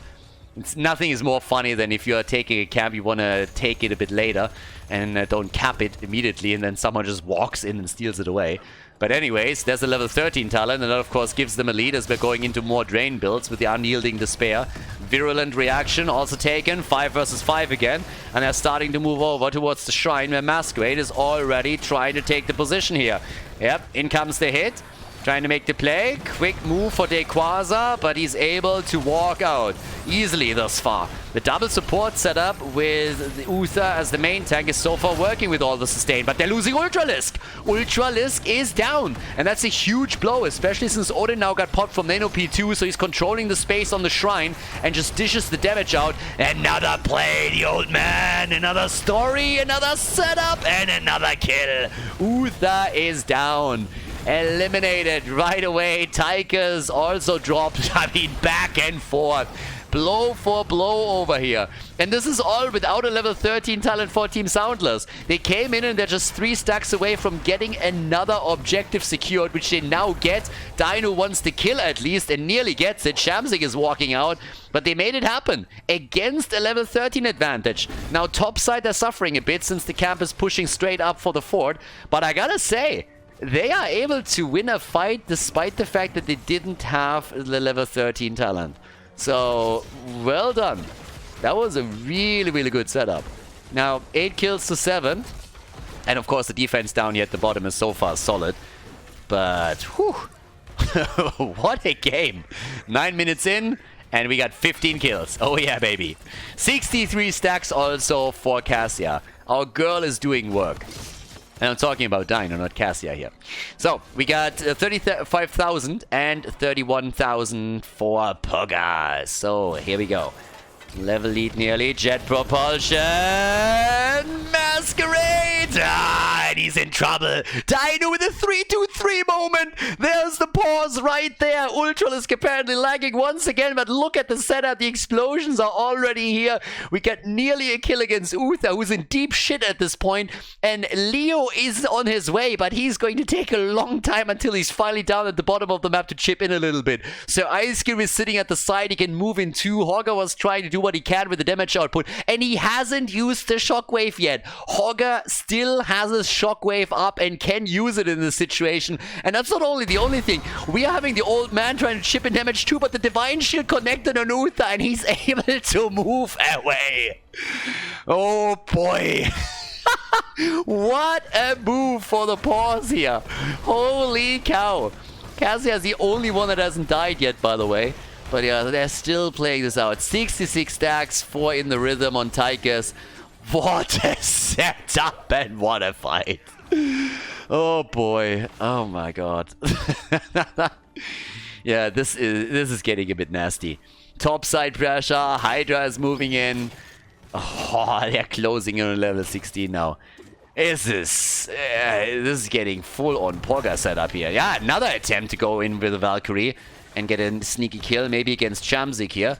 Nothing is more funny than if you're taking a camp, you want to take it a bit later, and don't cap it immediately, and then someone just walks in and steals it away. But anyways, there's a level 13 talent, and that, of course, gives them a lead as we're going into more drain builds with the Unyielding Despair. Virulent reaction also taken. 5 versus 5 again. And they're starting to move over towards the shrine where Masquerade is already trying to take the position here. Yep, in comes the hit. Trying to make the play. Quick move for Dequaza, but he's able to walk out easily thus far. The double support setup with the Uther as the main tank is so far working with all the sustain, but they're losing Ultralisk. Ultralisk is down, and that's a huge blow, especially since Odin now got popped from Nano P2, so he's controlling the space on the shrine and just dishes the damage out. Another play, the old man. Another story, another setup, and another kill. Uther is down. Eliminated right away. Tychus also dropped, I mean, back and forth. Blow for blow over here. And this is all without a level 13 talent for Team SoundLess. They came in and they're just 3 stacks away from getting another objective secured, which they now get. Dino wants the kill at least and nearly gets it. Shamsik is walking out, but they made it happen against a level 13 advantage. Now topside they're suffering a bit since the camp is pushing straight up for the fort. But I gotta say, they are able to win a fight despite the fact that they didn't have the level 13 talent. So, well done. That was a really, really good setup. Now, 8 kills to 7. And of course, the defense down here at the bottom is so far solid. But, whew. What a game. 9 minutes in, and we got 15 kills. Oh yeah, baby. 63 stacks also for Cassia. Our girl is doing work. And I'm talking about Dino, not Cassia here. So, we got 35,000 and 31,000 for Pogas. So, here we go. Level lead nearly. Jet propulsion. Masquerade. And he's in trouble. Dino with a 3-2-3 moment. There's the pause right there. Ultralisk apparently lagging once again. But look at the setup. The explosions are already here. We got nearly a kill against Uther, who's in deep shit at this point. And Leo is on his way. But he's going to take a long time until he's finally down at the bottom of the map to chip in a little bit. So Ice Cube is sitting at the side. He can move in too. Hogger was trying to do what he can with the damage output, and he hasn't used the shockwave yet. Hogger still has his shockwave up and can use it in this situation. And that's not only the only thing. We are having the old man trying to chip in damage too, but the Divine Shield connected on Uther, and he's able to move away. Oh boy. What a move for the pause here. Holy cow. Cassia is the only one that hasn't died yet, by the way. But yeah, they're still playing this out. 66 stacks, 4 in the rhythm on Tychus. What a setup and what a fight. Oh boy. Oh my god. Yeah, this is getting a bit nasty. Topside pressure. Hydra is moving in. Oh, they're closing in on level 16 now. This is getting full on Poga setup here. Yeah, another attempt to go in with a Valkyrie and get a sneaky kill, maybe against Shamsik here.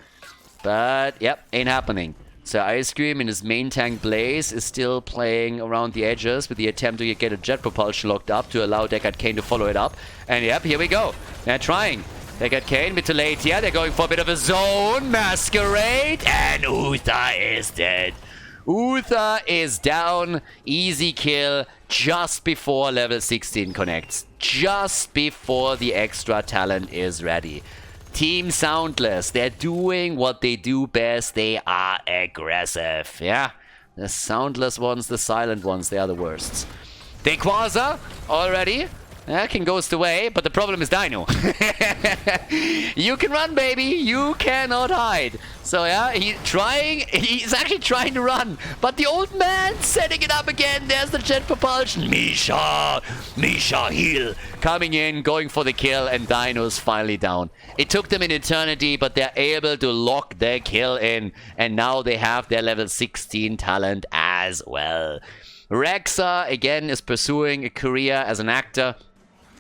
But, yep, ain't happening. So Ice Cream in his main tank Blaze is still playing around the edges with the attempt to get a jet propulsion locked up to allow Deckard Cain to follow it up. And yep, here we go. They're trying. Deckard Cain, bit too late here. They're going for a bit of a zone. Masquerade. And Uther is dead. Uther is down. Easy kill just before level 16 connects. Just before the extra talent is ready. Team SoundLess, they're doing what they do best. They are aggressive. Yeah, the SoundLess ones, the silent ones, they are the worst. Dequaza already. That can ghost away, but the problem is Dino. You can run, baby. You cannot hide. So yeah, he's actually trying to run, but the old man setting it up again. There's the jet propulsion. Misha heal. Coming in, going for the kill, and Dino's finally down. It took them an eternity, but they're able to lock their kill in, and now they have their level 16 talent as well. Rexa, again, is pursuing a career as an actor.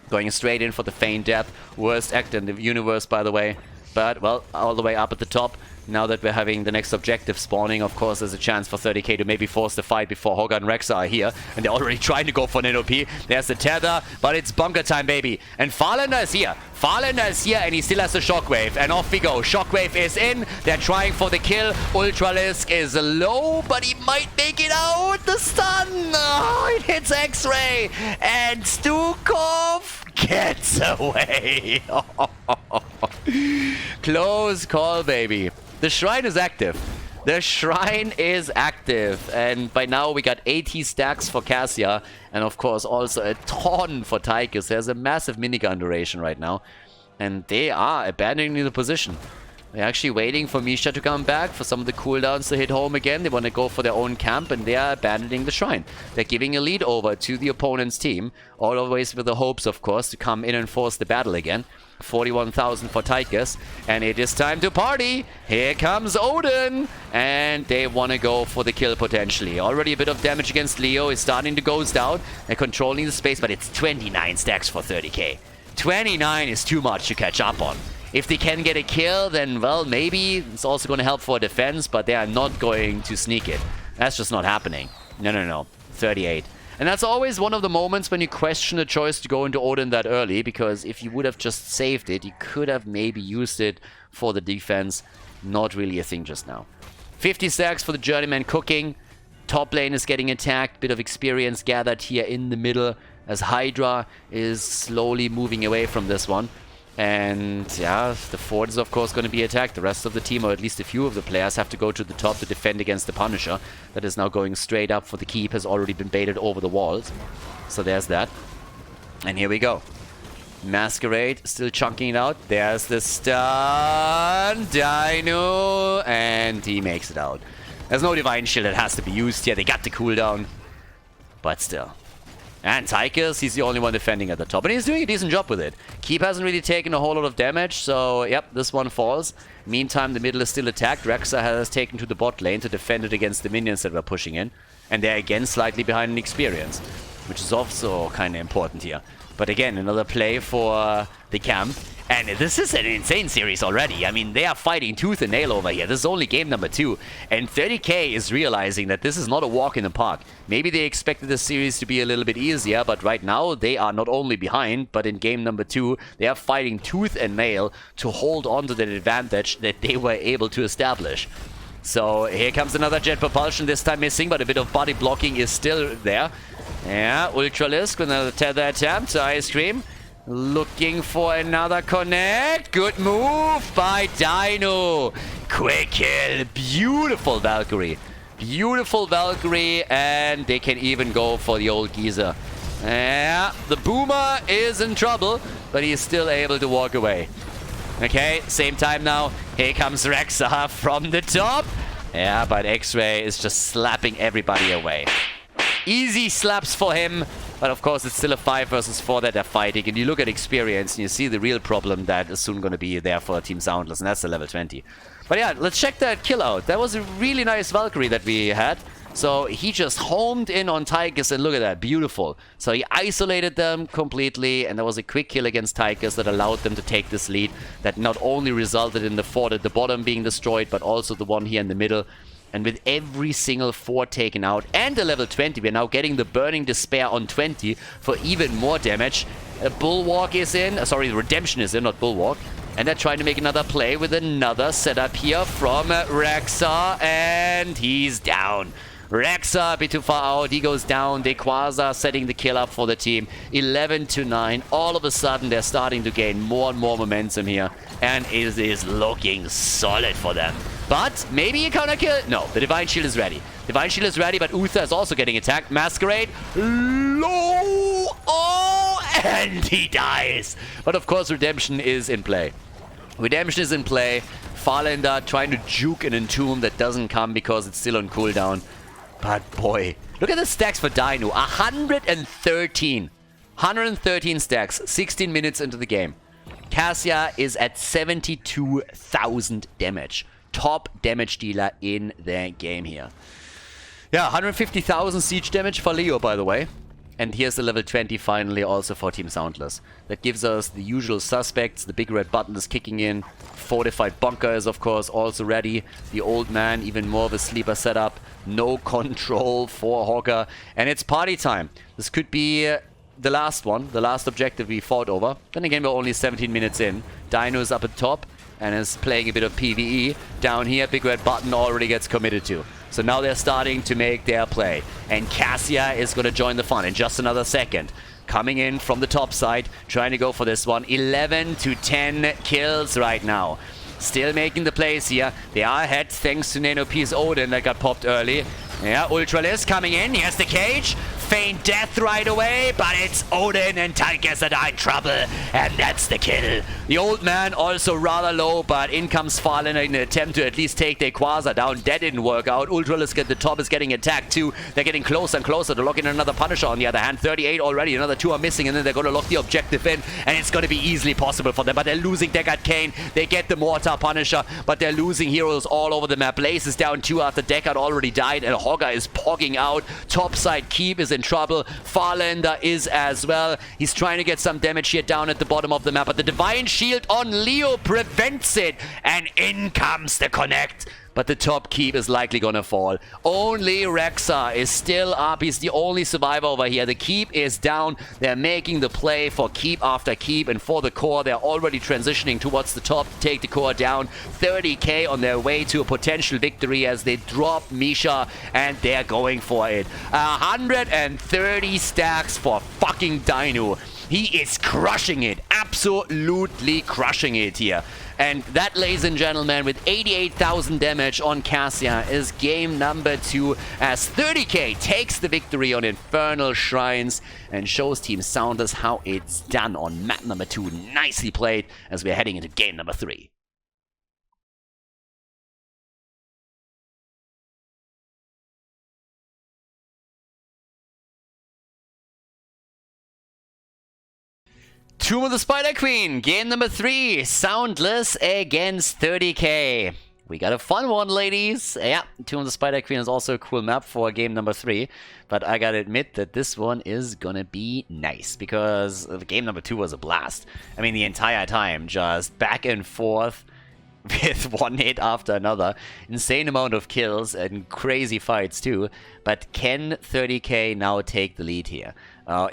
Going straight in for the feign death. Worst actor in the universe, by the way. But, well, all the way up at the top. Now that we're having the next objective spawning, of course, there's a chance for 30k to maybe force the fight before Hogger and Rexa are here. And they're already trying to go for an NOP. There's the tether, but it's bunker time, baby. And Farlander is here. Farlander is here, and he still has the shockwave. And off we go. Shockwave is in. They're trying for the kill. Ultralisk is low, but he might make it out. The stun. Oh, it hits X-Ray. And Stukov gets away. Close call, baby. The shrine is active. The shrine is active. And by now we got 80 stacks for Cassia. And of course also a ton for Tychus. There's a massive minigun duration right now. And they are abandoning the position. They're actually waiting for Misha to come back, for some of the cooldowns to hit home again. They want to go for their own camp, and they are abandoning the shrine. They're giving a lead over to the opponent's team, always with the hopes, of course, to come in and force the battle again. 41,000 for Tychus, and it is time to party. Here comes Odin, and they want to go for the kill potentially. Already a bit of damage against Leo. Is starting to go down. They're controlling the space, but it's 29 stacks for 30k. 29 is too much to catch up on. If they can get a kill, then, well, maybe it's also going to help for defense, but they are not going to sneak it. That's just not happening. No. 38. And that's always one of the moments when you question the choice to go into Odin that early, because if you would have just saved it, you could have maybe used it for the defense. Not really a thing just now. 50 stacks for the Journeyman cooking. Top lane is getting attacked. Bit of experience gathered here in the middle as Hydra is slowly moving away from this one. And yeah, the fort is of course going to be attacked. The rest of the team, or at least a few of the players, have to go to the top to defend against the Punisher. That is now going straight up for the keep, has already been baited over the walls. So there's that. And here we go. Masquerade still chunking it out. There's the stun. Dino. And he makes it out. There's no Divine Shield that has to be used here. They got the cooldown. But still. And Tychus, he's the only one defending at the top. And he's doing a decent job with it. Keep hasn't really taken a whole lot of damage. So, yep, this one falls. Meantime, the middle is still attacked. Rexa has taken to the bot lane to defend it against the minions that were pushing in. And they're again slightly behind in experience, which is also kind of important here. But again, another play for the camp. And this is an insane series already. I mean, they are fighting tooth and nail over here. This is only game number 2. And 30k is realizing that this is not a walk in the park. Maybe they expected this series to be a little bit easier, but right now they are not only behind, but in game number 2, they are fighting tooth and nail to hold on to that advantage that they were able to establish. So here comes another jet propulsion, this time missing, but a bit of body blocking is still there. Yeah, Ultralisk with another tether attempt. Ice Cream looking for another connect. Good move by Dino. Quick kill. Beautiful Valkyrie. Beautiful Valkyrie, and they can even go for the old geezer. Yeah, the Boomer is in trouble, but he's still able to walk away. Okay, same time now. Here comes Rexa from the top. Yeah, but X-Ray is just slapping everybody away. Easy slaps for him, but of course it's still a 5 versus 4 that they're fighting. And you look at experience and you see the real problem that is soon going to be there for Team SoundLess, and that's the level 20. But yeah, let's check that kill out. That was a really nice Valkyrie that we had. So he just homed in on Tychus, and look at that, beautiful. So he isolated them completely, and there was a quick kill against Tychus that allowed them to take this lead. That not only resulted in the fort at the bottom being destroyed, but also the one here in the middle. And with every single fort taken out and the level 20, we're now getting the Burning Despair on 20 for even more damage. Bulwark is in, sorry, the Redemption is in, not Bulwark. And they're trying to make another play with another setup here from Rexa, and he's down. Rexa a bit too far out, he goes down. Dequaza setting the kill up for the team. 11-9. All of a sudden, they're starting to gain more and more momentum here. And it is looking solid for them. But maybe a counter kill? No, the Divine Shield is ready. Divine Shield is ready, but Uther is also getting attacked. Masquerade. Low. Oh, and he dies. But of course, Redemption is in play. Redemption is in play. Farlander trying to juke an Entomb that doesn't come because it's still on cooldown. But boy, look at the stacks for Dino. 113. 113 stacks, 16 minutes into the game. Cassia is at 72,000 damage. Top damage dealer in the game here. Yeah, 150,000 siege damage for Leo, by the way. And here's the level 20 finally also for Team SoundLess. That gives us the usual suspects. The big red button is kicking in. Fortified bunker is of course also ready. The old man, even more of a sleeper setup. No control for Hawker. And it's party time. This could be the last one, the last objective we fought over. Then again, we're only 17 minutes in. Dino is up at top and is playing a bit of PvE. Down here, big red button already gets committed to. So now they're starting to make their play. And Cassia is going to join the fun in just another second. Coming in from the top side, trying to go for this one. 11-10 kills right now. still making the plays here. They are ahead thanks to Nanopi's Odin that got popped early. Yeah, Ultralisk coming in. Here's the cage. Feign death right away, but it's Odin and Talkes that are in trouble, and that's the kill. The old man also rather low, but in comes Fallen in an attempt to at least take their Quasar down. That didn't work out. Ultralisk at the top is getting attacked too. They're getting closer and closer to lock in another Punisher on the other hand. 38 already, another 2 are missing, and then they're going to lock the objective in, and it's going to be easily possible for them, but they're losing Deckard Cain. They get the Mortar Punisher, but they're losing heroes all over the map. Blaze is down 2 after Deckard already died, and Hogger is pogging out. Topside Keep is in trouble. Farlander is as well. He's trying to get some damage here down at the bottom of the map, but the Divine Shield on Leo prevents it, and in comes the connect. But the top keep is likely gonna fall. Only Rexa is still up. He's the only survivor over here. The keep is down. They're making the play for keep after keep, and for the core, they're already transitioning towards the top to take the core down. 30k on their way to a potential victory as they drop Misha, and they're going for it. 130 stacks for fucking Dino. He is crushing it. Absolutely crushing it here. And that, ladies and gentlemen, with 88,000 damage on Cassia, is game number 2 as 30k takes the victory on Infernal Shrines and shows Team SoundLess how it's done on map number 2. Nicely played as we're heading into game number 3. Tomb of the Spider Queen, game number 3, SoundLess against 30k. We got a fun one, ladies. Yeah, Tomb of the Spider Queen is also a cool map for game number 3, but I gotta admit that this one is gonna be nice because game number 2 was a blast. I mean, the entire time, just back and forth with one hit after another. Insane amount of kills and crazy fights too. But can 30k now take the lead here?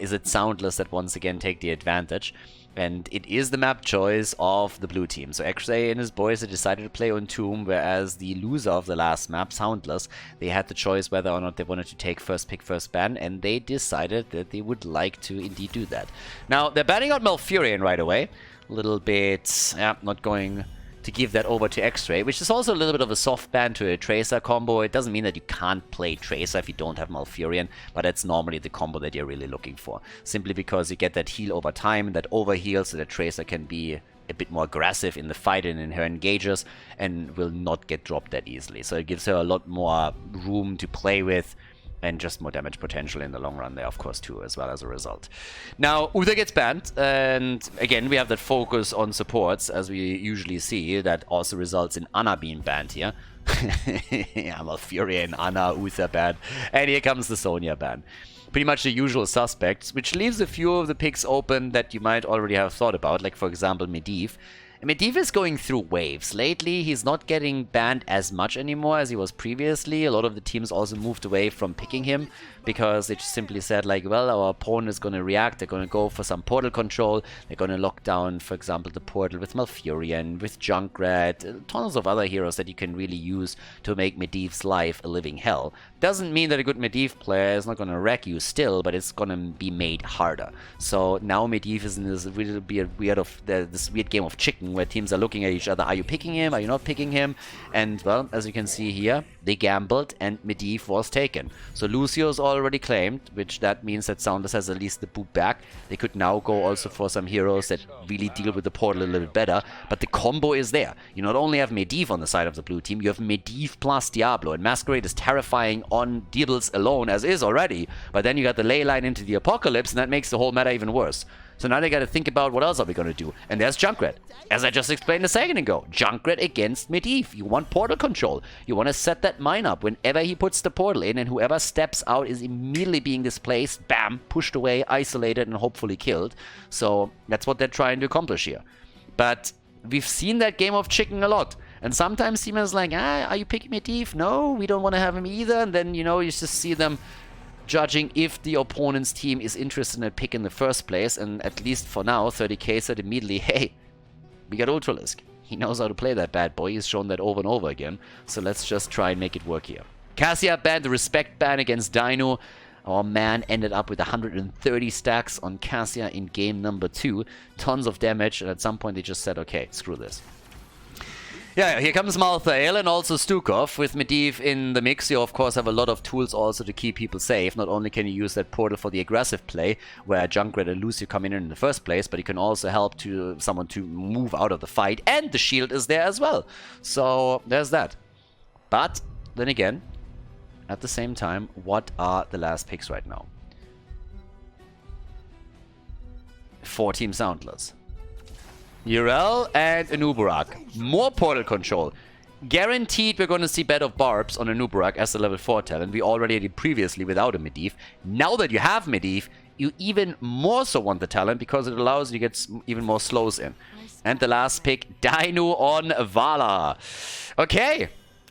Is it SoundLess that once again take the advantage? And it is the map choice of the blue team. So X-Ray and his boys had decided to play on Tomb, whereas the loser of the last map, SoundLess, they had the choice whether or not they wanted to take first pick, first ban, and they decided that they would like to indeed do that. Now, they're banning out Malfurion right away. A little bit, yeah, not going to give that over to X-Ray, which is also a little bit of a soft ban to a Tracer combo. It doesn't mean that you can't play Tracer if you don't have Malfurion, but that's normally the combo that you're really looking for. Simply because you get that heal over time, that overheal, so that Tracer can be a bit more aggressive in the fight and in her engages, and will not get dropped that easily. So it gives her a lot more room to play with, and just more damage potential in the long run there, of course, too, as well as a result. Now, Uther gets banned, and again, we have that focus on supports, as we usually see. That also results in Ana being banned here. Yeah, Malfurion, Ana, Uther banned. And here comes the Sonya ban. Pretty much the usual suspects, which leaves a few of the picks open that you might already have thought about, like, for example, Medivh. Medivh is going through waves. Lately, he's not getting banned as much anymore as he was previously. A lot of the teams also moved away from picking him because they just simply said, like, well, our opponent is going to react. They're going to go for some portal control. They're going to lock down, for example, the portal with Malfurion, with Junkrat, tons of other heroes that you can really use to make Medivh's life a living hell. Doesn't mean that a good Medivh player is not going to wreck you still, but it's going to be made harder. So now Medivh is in this really this weird game of chicken where teams are looking at each other. Are you picking him? Are you not picking him? And, well, as you can see here, they gambled and Medivh was taken. So Lucio's already claimed, which that means that SoundLess has at least the boot back. They could now go also for some heroes that really deal with the portal a little bit better, but the combo is there. You not only have Medivh on the side of the blue team, you have Medivh plus Diablo, and Masquerade is terrifying on Deebles alone, as is already, but then you got the ley line into the Apocalypse, and that makes the whole meta even worse. So now they got to think about what else are we going to do. And there's Junkrat. As I just explained a second ago, Junkrat against Medivh. You want portal control. You want to set that mine up whenever he puts the portal in, and whoever steps out is immediately being displaced, bam, pushed away, isolated, and hopefully killed. So that's what they're trying to accomplish here. But we've seen that game of chicken a lot. And sometimes teamers like, are you picking Medivh? No, we don't want to have him either. And then, you know, you just see them judging if the opponent's team is interested in a pick in the first place, and at least for now, 30k said immediately, hey, we got Ultralisk. He knows how to play that bad boy. He's shown that over and over again. So let's just try and make it work here. Cassia banned the respect ban against Dino. Our man ended up with 130 stacks on Cassia in game number 2. Tons of damage, and at some point they just said, okay, screw this. Yeah, here comes Malthael and also Stukov. With Medivh in the mix, you of course have a lot of tools also to keep people safe. Not only can you use that portal for the aggressive play, where Junkrat and Lucio come in the first place, but you can also help to someone to move out of the fight, and the shield is there as well. So there's that. But then again, at the same time, what are the last picks right now? For Team SoundLess. Urel and Anubarak. More portal control. Guaranteed we're going to see Bed of Barbs on Anubarak as a level 4 talent. We already did previously without a Medivh. Now that you have Medivh, you even more so want the talent because it allows you to get even more slows in. And the last pick, Dino on Vala. Okay.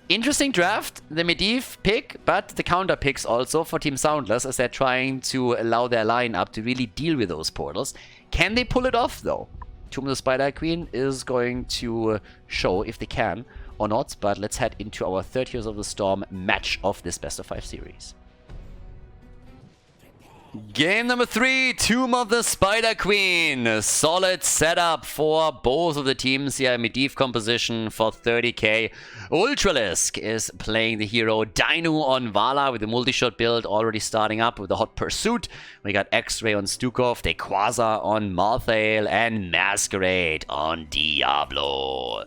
Interesting draft, the Medivh pick, but the counter picks also for Team SoundLess as they're trying to allow their lineup to really deal with those portals. Can they pull it off though? Tomb of the Spider Queen is going to show if they can or not, but let's head into our third Heroes of the Storm match of this best of 5 series. Game number 3, Tomb of the Spider Queen. Solid setup for both of the teams here. Medivh composition for 30k. Ultralisk is playing the hero Dino on Vala with the multi-shot build already starting up with the Hot Pursuit. We got X-Ray on Stukov, Dequaza on Malthael, and Masquerade on Diablo.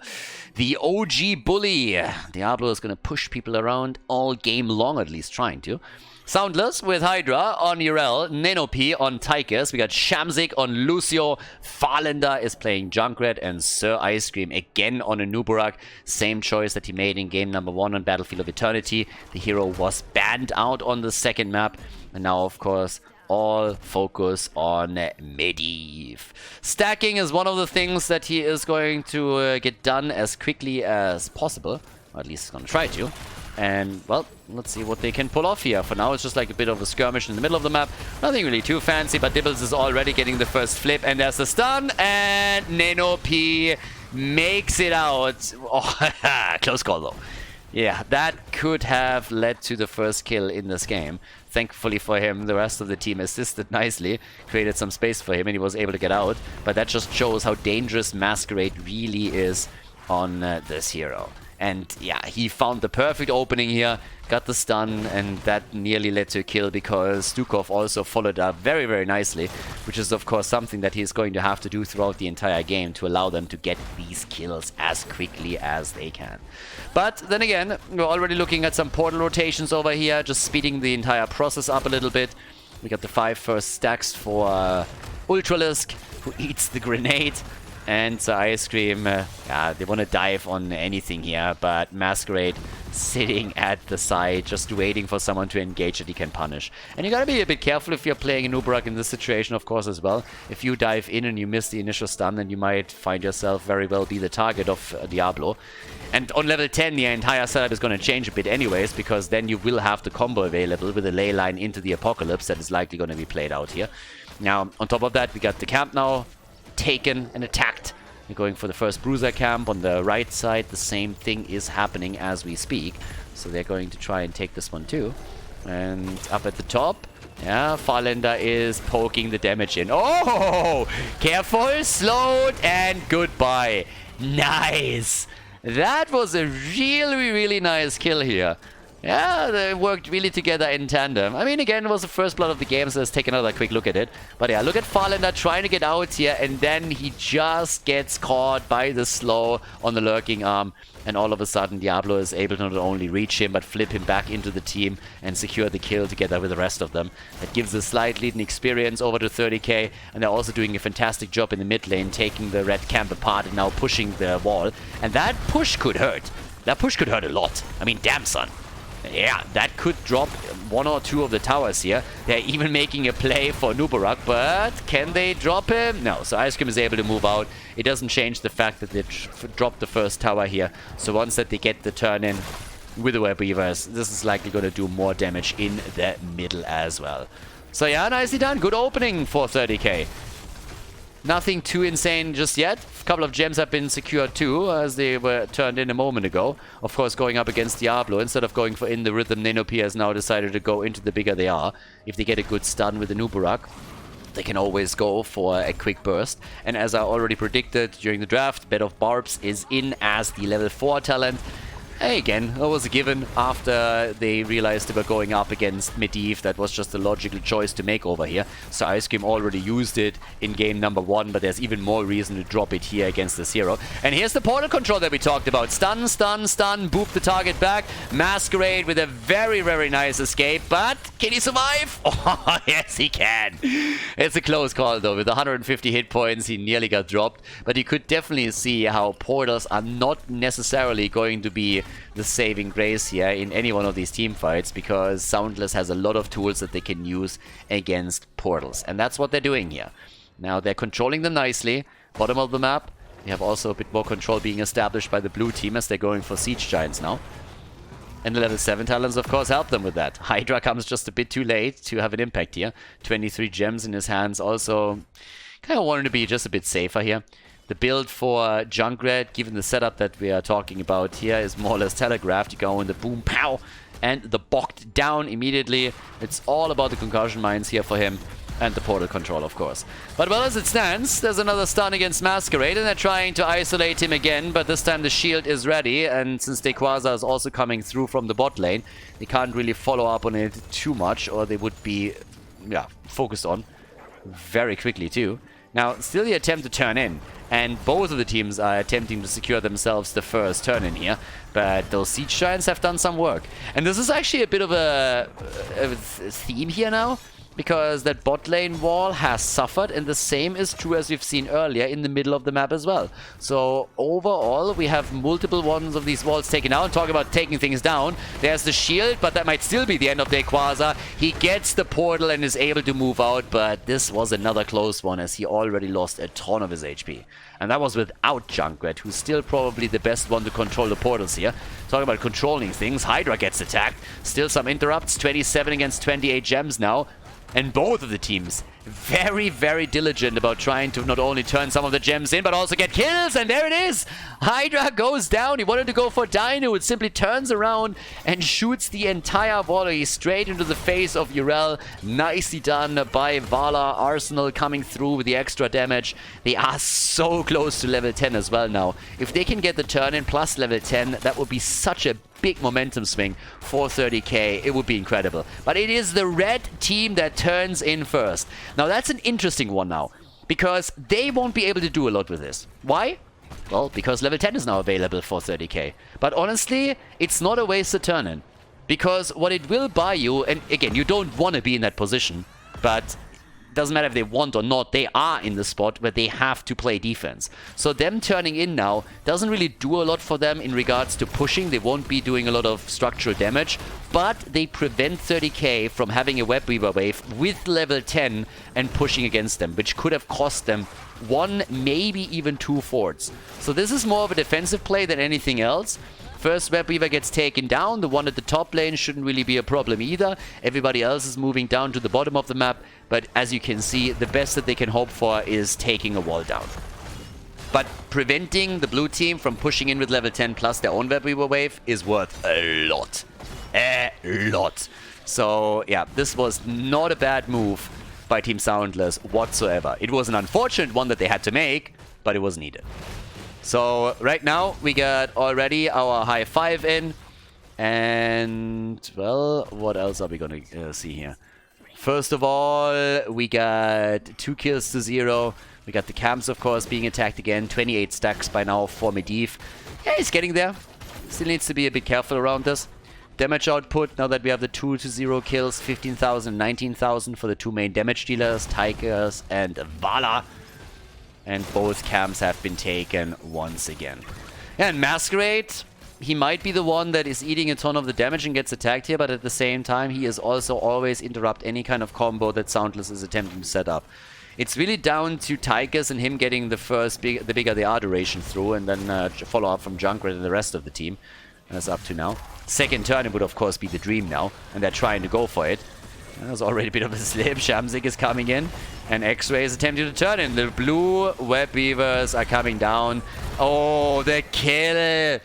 The OG bully. Diablo is going to push people around all game long, at least trying to. SoundLess with Hydra on Urel, Nenopi on Tychus. We got Shamzik on Lucio. Farlander is playing Junkrat, and Sir Ice Cream again on Anubarak. Same choice that he made in game number 1 on Battlefield of Eternity. The hero was banned out on the second map, and now of course all focus on Medivh. Stacking is one of the things that he is going to get done as quickly as possible, or at least he's going to try to. And, well, let's see what they can pull off here. For now, it's just like a bit of a skirmish in the middle of the map. Nothing really too fancy, but Dibbles is already getting the first flip. And there's the stun, and Nenopi makes it out. Oh, close call, though. Yeah, that could have led to the first kill in this game. Thankfully for him, the rest of the team assisted nicely, created some space for him, and he was able to get out. But that just shows how dangerous Masquerade really is on this hero. And yeah, he found the perfect opening here, got the stun, and that nearly led to a kill because Stukov also followed up very, very nicely, which is of course something that he's going to have to do throughout the entire game to allow them to get these kills as quickly as they can. But then again, we're already looking at some portal rotations over here, just speeding the entire process up a little bit. We got the 5 first stacks for Ultralisk, who eats the grenade. And Ice Cream, yeah, they want to dive on anything here, but Masquerade sitting at the side, just waiting for someone to engage that he can punish. And you gotta be a bit careful if you're playing Anubarak in this situation, of course, as well. If you dive in and you miss the initial stun, then you might find yourself very well be the target of Diablo. And on level 10, the entire setup is going to change a bit anyways, because then you will have the combo available with a ley line into the Apocalypse that is likely going to be played out here. Now, on top of that, we got the camp now taken and attacked. We're going for the first Bruiser camp on the right side. The same thing is happening as we speak. So they're going to try and take this one too. And up at the top, yeah, Farlander is poking the damage in. Oh! Careful, slowed, and goodbye. Nice! That was a really, really nice kill here. Yeah, they worked really together in tandem. I mean, again, it was the first blood of the game, so let's take another quick look at it. But yeah, look at Farlander trying to get out here, and then he just gets caught by the slow on the lurking arm. And all of a sudden, Diablo is able to not only reach him, but flip him back into the team and secure the kill together with the rest of them. That gives a slight lead in experience over to 30k, and they're also doing a fantastic job in the mid lane, taking the red camp apart and now pushing the wall. And that push could hurt. That push could hurt a lot. I mean, damn, son. Yeah, that could drop 1 or 2 of the towers here. They're even making a play for Anubarak, but can they drop him? No, so Ice Cream is able to move out. It doesn't change the fact that they dropped the first tower here. So once that they get the turn in with the Web Weavers, this is likely going to do more damage in the middle as well. So yeah, nicely done. Good opening for 30k. Nothing too insane just yet. A couple of gems have been secured too, as they were turned in a moment ago. Of course, going up against Diablo, instead of going for in the rhythm, Nenopi has now decided to go into the bigger they are. If they get a good stun with the Anubarak. they can always go for a quick burst. And as I already predicted during the draft, Bed of Barbs is in as the level 4 talent. Again, that was a given after they realized they were going up against Medivh. That was just a logical choice to make over here. So Ice Cream already used it in game number 1, but there's even more reason to drop it here against the Zero. And here's the portal control that we talked about. Stun, stun, stun, boop the target back. Masquerade with a very, very nice escape, but can he survive? Oh, yes, he can. It's a close call, though. With 150 hit points, he nearly got dropped. But you could definitely see how portals are not necessarily going to be the saving grace here in any one of these team fights, because SoundLess has a lot of tools that they can use against portals, and that's what they're doing here. Now they're controlling them nicely. Bottom of the map, they have also a bit more control being established by the blue team as they're going for Siege Giants now. And the level 7 talents, of course, help them with that. Hydra comes just a bit too late to have an impact here. 23 gems in his hands, also kind of wanted to be just a bit safer here. The build for Junkrat, given the setup that we are talking about here, is more or less telegraphed. You go in the boom, pow, and the bocked down immediately. It's all about the concussion mines here for him, and the portal control, of course. But well, as it stands, there's another stun against Masquerade, and they're trying to isolate him again, but this time the shield is ready, and since Dequaza is also coming through from the bot lane, they can't really follow up on it too much, or they would be, focused on very quickly too. Now, still the attempt to turn in, and both of the teams are attempting to secure themselves the first turn in here, but those Siege Giants have done some work. And this is actually a bit of a theme here now, because that bot lane wall has suffered, and the same is true as we've seen earlier in the middle of the map as well. So overall, we have multiple ones of these walls taken out. Talk about taking things down. There's the shield, but that might still be the end of Dequaza. He gets the portal and is able to move out, but this was another close one as he already lost a ton of his HP. And that was without Junkrat, who's still probably the best one to control the portals here. Talking about controlling things, Hydra gets attacked. Still some interrupts, 27 against 28 gems now. And both of the teams very, very diligent about trying to not only turn some of the gems in, but also get kills. And there it is. Hydra goes down. He wanted to go for Dino. It simply turns around and shoots the entire volley straight into the face of Urel. Nicely done by Vala. Arsenal coming through with the extra damage. They are so close to level 10 as well now. If they can get the turn in plus level 10, that would be such a big momentum swing for 30k. It would be incredible. But it is the red team that turns in first. Now that's an interesting one now, because they won't be able to do a lot with this. Why? Well, because level 10 is now available for 30k. But honestly, it's not a wasted turn in, because what it will buy you, and again, you don't want to be in that position, but doesn't matter if they want or not, they are in the spot where they have to play defense. So them turning in now doesn't really do a lot for them in regards to pushing. They won't be doing a lot of structural damage, but they prevent 30k from having a Web Weaver wave with level 10 and pushing against them, which could have cost them 1, maybe even 2 forts. So this is more of a defensive play than anything else. First Web Weaver gets taken down. The one at the top lane shouldn't really be a problem either. Everybody else is moving down to the bottom of the map. But as you can see, the best that they can hope for is taking a wall down. But preventing the blue team from pushing in with level 10 plus their own Web Weaver wave is worth a lot. A lot. So yeah, this was not a bad move by Team SoundLess whatsoever. It was an unfortunate one that they had to make, but it was needed. So right now we got already our high 5 in, and well, what else are we gonna see here? First of all, we got 2 kills to 0. We got the camps, of course, being attacked again. 28 stacks by now for Medivh. Yeah, he's getting there. Still needs to be a bit careful around this. Damage output, now that we have the 2 to 0 kills, 15,000, 19,000 for the 2 main damage dealers, Tigers and Vala. And both camps have been taken once again. And Masquerade, he might be the one that is eating a ton of the damage and gets attacked here, but at the same time, he is also always interrupt any kind of combo that SoundLess is attempting to set up. It's really down to Tigers and him getting the first, the bigger they are duration through, and then follow up from Junkrat and the rest of the team. That's up to now. Second turn, it would of course be the dream now, and they're trying to go for it. There's already a bit of a slip. Shamzik is coming in, and X-Ray is attempting to turn in. The blue Web Weavers are coming down. Oh, the kill!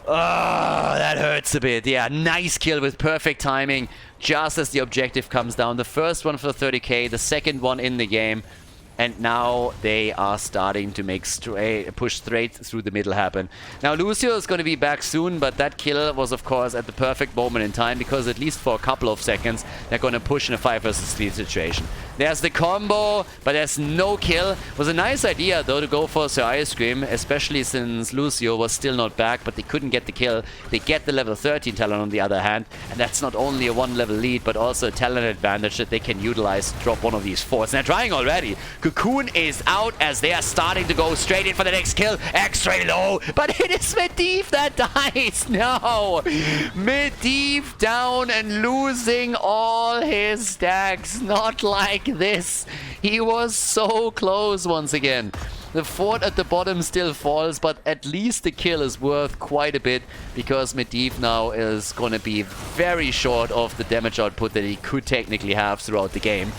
Oh, that hurts a bit. Yeah, nice kill with perfect timing. Just as the objective comes down. The first one for 30k, the second one in the game. And now they are starting to make push straight through the middle happen. Now Lucio is going to be back soon, but that kill was of course at the perfect moment in time, because at least for a couple of seconds they're going to push in a 5 versus 3 situation. There's the combo, but there's no kill. It was a nice idea though to go for Sir Ice Cream, especially since Lucio was still not back, but they couldn't get the kill. They get the level 13 talent on the other hand, and that's not only a 1 level lead, but also a talent advantage that they can utilize to drop one of these forts. And they're trying already. Cocoon is out as they are starting to go straight in for the next kill. Extra low, but it is Medivh that dies. No! Medivh down and losing all his stacks. Not like this. He was so close once again. The fort at the bottom still falls, but at least the kill is worth quite a bit, because Medivh now is going to be very short of the damage output that he could technically have throughout the game.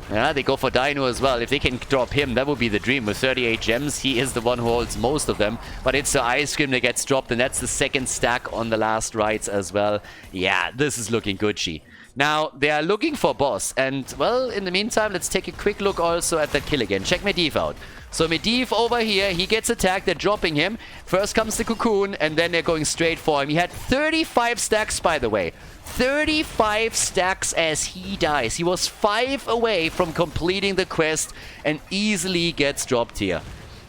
Yeah, they go for Dino as well. If they can drop him, that would be the dream. With 38 gems, he is the one who holds most of them. But it's the Ice Cream that gets dropped, and that's the second stack on the last rights as well. Yeah, this is looking good, G. Now, they are looking for boss. And, well, in the meantime, let's take a quick look also at that kill again. Check Medivh out. So Medivh over here, he gets attacked, they're dropping him. First comes the Cocoon, and then they're going straight for him. He had 35 stacks, by the way. 35 stacks as he dies. He was 5 away from completing the quest and easily gets dropped here.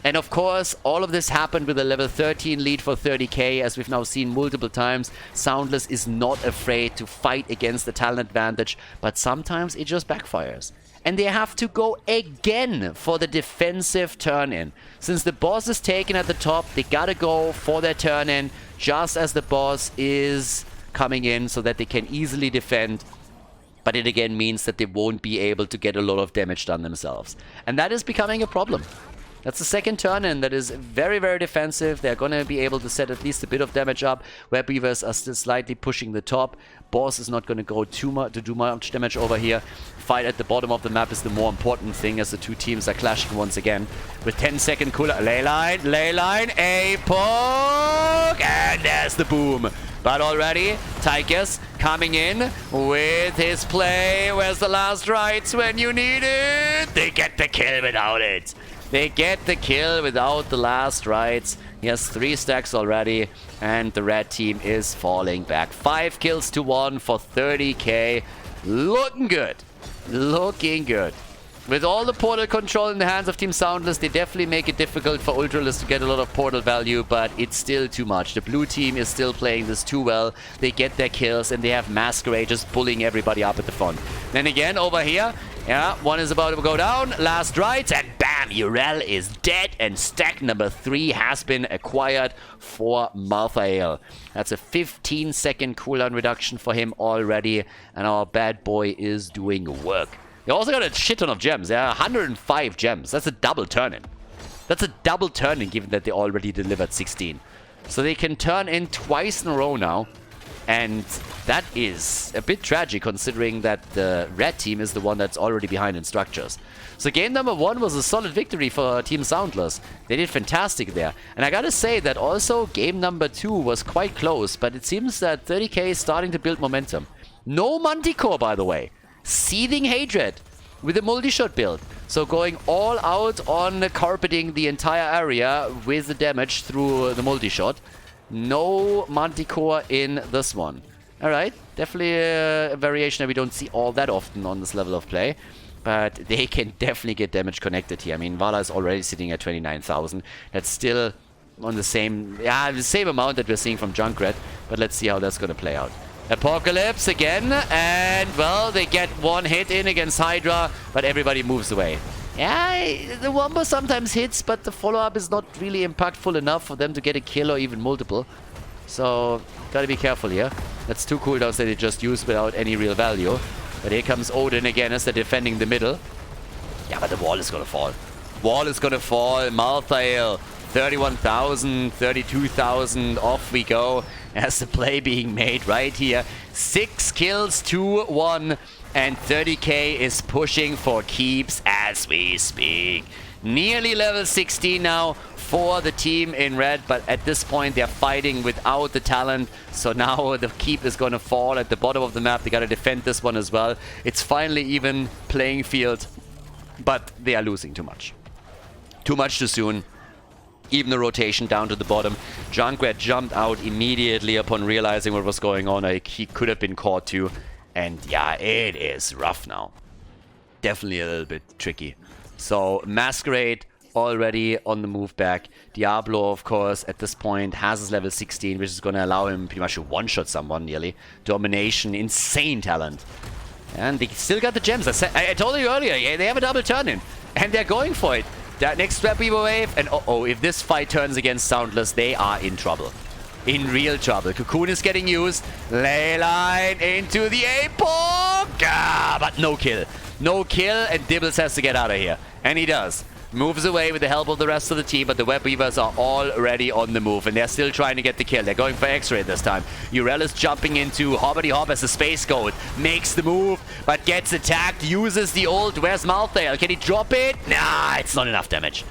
And of course, all of this happened with a level 13 lead for 30k, as we've now seen multiple times. SoundLess is not afraid to fight against the talent advantage, but sometimes it just backfires. And they have to go again for the defensive turn-in. Since the boss is taken at the top, they gotta go for their turn-in just as the boss is coming in, so that they can easily defend. But it again means that they won't be able to get a lot of damage done themselves. And that is becoming a problem. That's the second turn-in that is very, very defensive. They're going to be able to set at least a bit of damage up. Web Weavers are still slightly pushing the top. Boss is not going to go to do much damage over here. Fight at the bottom of the map is the more important thing, as the two teams are clashing once again. With 10-second cooler. Ley line, a poke, and there's the boom. But already, Tychus coming in with his play. Where's the last rights when you need it? They get the kill without it. They get the kill without the last rights. He has 3 stacks already, and the red team is falling back. 5 kills to 1 for 30k. Looking good. Looking good. With all the portal control in the hands of Team SoundLess, they definitely make it difficult for Ultralisk to get a lot of portal value, but it's still too much. The blue team is still playing this too well. They get their kills, and they have Masquerade just bullying everybody up at the front. Then again, over here, yeah, one is about to go down. Last rights, and bam, Urel is dead, and stack number 3 has been acquired for Malthael. That's a 15-second cooldown reduction for him already, and our bad boy is doing work. They also got a shit ton of gems. Yeah, 105 gems. That's a double turn-in. That's a double turn-in, given that they already delivered 16. So they can turn in twice in a row now. And that is a bit tragic, considering that the red team is the one that's already behind in structures. So game number 1 was a solid victory for Team SoundLess. They did fantastic there. And I gotta say that also game number 2 was quite close, but it seems that 30k is starting to build momentum. No Manticore, by the way. Seething Hatred with a multi-shot build. So going all out on carpeting the entire area with the damage through the multi-shot. No Manticore in this one. Alright, definitely a variation that we don't see all that often on this level of play. But they can definitely get damage connected here. I mean, Vala is already sitting at 29,000. That's still on the same amount that we're seeing from Junkrat. But let's see how that's going to play out. Apocalypse again, and well, they get one hit in against Hydra, but everybody moves away. Yeah, the Wombo sometimes hits, but the follow-up is not really impactful enough for them to get a kill or even multiple. So, gotta be careful here. That's 2 cooldowns that they just used without any real value. But here comes Odin again as they're defending the middle. Yeah, but the wall is gonna fall. Wall is gonna fall. Malthael, 31,000, 32,000, off we go. As the play being made right here. 6 kills to 1, and 30k is pushing for keeps as we speak. Nearly level 16 now. for the team in red, but at this point they're fighting without the talent, so now the keep is going to fall at the bottom of the map. They got to defend this one as well. It's finally even playing field, but they are losing too much. Too much too soon. Even the rotation down to the bottom. Junkrat jumped out immediately upon realizing what was going on. He could have been caught too. And yeah, it is rough now. Definitely a little bit tricky. So Masquerade already on the move back. Diablo, of course, at this point has his level 16, which is going to allow him pretty much to one-shot someone nearly. Domination, insane talent. And they still got the gems. I told you earlier, yeah, they have a double turn in. And they're going for it. That next Trap Weaver wave, and uh-oh, if this fight turns against SoundLess, they are in trouble. In real trouble. Cocoon is getting used. Leyline into the Apoc! But no kill. No kill, and Dibbles has to get out of here. And he does. Moves away with the help of the rest of the team, but the Web Weavers are already on the move, and they're still trying to get the kill. They're going for X-Ray this time. Urel is jumping into Hobbity Hop as a Space Goat. Makes the move, but gets attacked. Uses the ult. Where's Malthael? Can he drop it? Nah, it's not enough damage.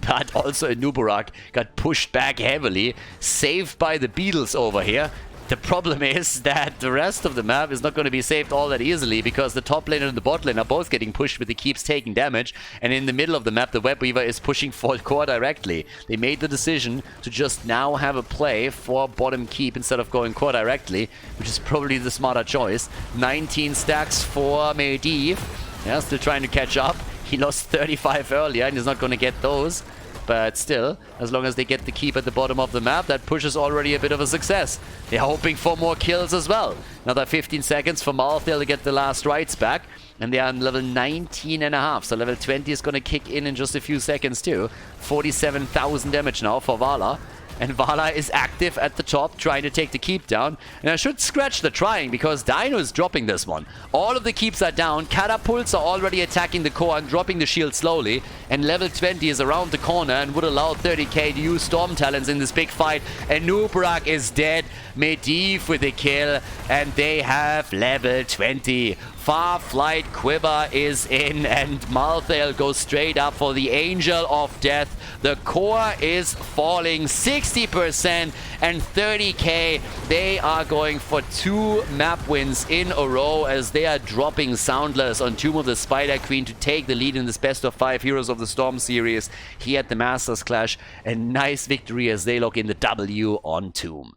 But also Nubarak got pushed back heavily. Saved by the Beatles over here. The problem is that the rest of the map is not going to be saved all that easily, because the top lane and the bot lane are both getting pushed with the keeps taking damage, and in the middle of the map the Web Weaver is pushing for core directly. They made the decision to just now have a play for bottom keep instead of going core directly, which is probably the smarter choice. 19 stacks for Medivh. Yeah, still trying to catch up. He lost 35 earlier and he's not going to get those. But still, as long as they get the keep at the bottom of the map, that pushes already a bit of a success. They're hoping for more kills as well. Another 15 seconds for Malthael to get the last rights back. And they are on level 19.5, so level 20 is going to kick in just a few seconds too. 47,000 damage now for Vala. And Vala is active at the top, trying to take the keep down. And I should scratch the trying, because Dino is dropping this one. All of the keeps are down. Catapults are already attacking the core and dropping the shield slowly. And level 20 is around the corner and would allow 30k to use Storm Talents in this big fight. And Nubarak is dead. Medivh with a kill. And they have level 20. Farflight Quiver is in, and Malthael goes straight up for the Angel of Death. The core is falling 60% and 30k. They are going for 2 map wins in a row as they are dropping SoundLess on Tomb of the Spider Queen to take the lead in this best of 5 Heroes of the Storm series here at the Masters Clash. A nice victory as they lock in the W on Tomb.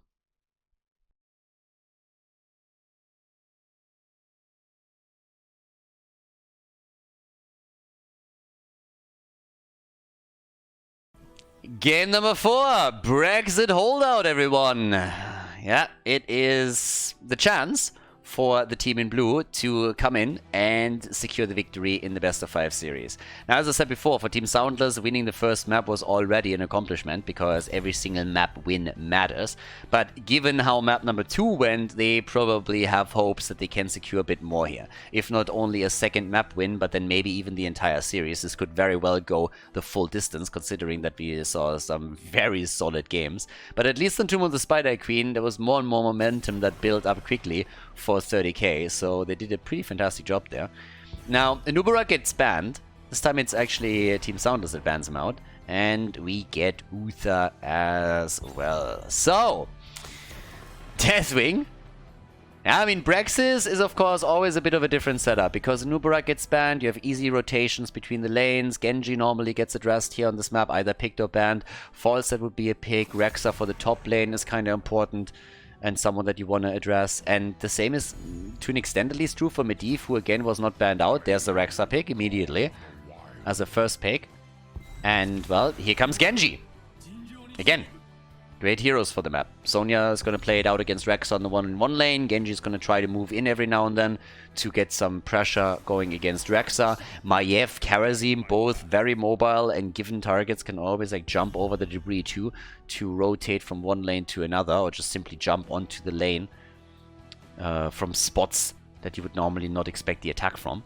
Game number 4, Brexit holdout, everyone. Yeah, it is the chance for the team in blue to come in and secure the victory in the best of 5 series. Now, as I said before, for Team SoundLess, winning the first map was already an accomplishment because every single map win matters. But given how map number 2 went, they probably have hopes that they can secure a bit more here. If not only a second map win, but then maybe even the entire series. This could very well go the full distance, considering that we saw some very solid games. But at least on Tomb of the Spider Queen, there was more and more momentum that built up quickly for 30k, so they did a pretty fantastic job there. Now, Nubarak gets banned. This time it's actually Team SoundLess that bans him out, and we get Uther as well. So, Deathwing. I mean, Brexis is of course always a bit of a different setup, because Nubarak gets banned, you have easy rotations between the lanes. Genji normally gets addressed here on this map, either picked or banned. Falstad would be a pick, Rexa for the top lane is kind of important, and someone that you want to address. And the same is, to an extent at least, true for Medivh, who again was not banned out. There's the Rexa pick immediately as a first pick. And, well, here comes Genji. Again, great heroes for the map. Sonya is going to play it out against Rexa on the 1-in-1 lane. Genji is going to try to move in every now and then to get some pressure going against Rexa. Maiev, Karazim, both very mobile, and given targets can always like jump over the debris too, to rotate from one lane to another, or just simply jump onto the lane from spots that you would normally not expect the attack from.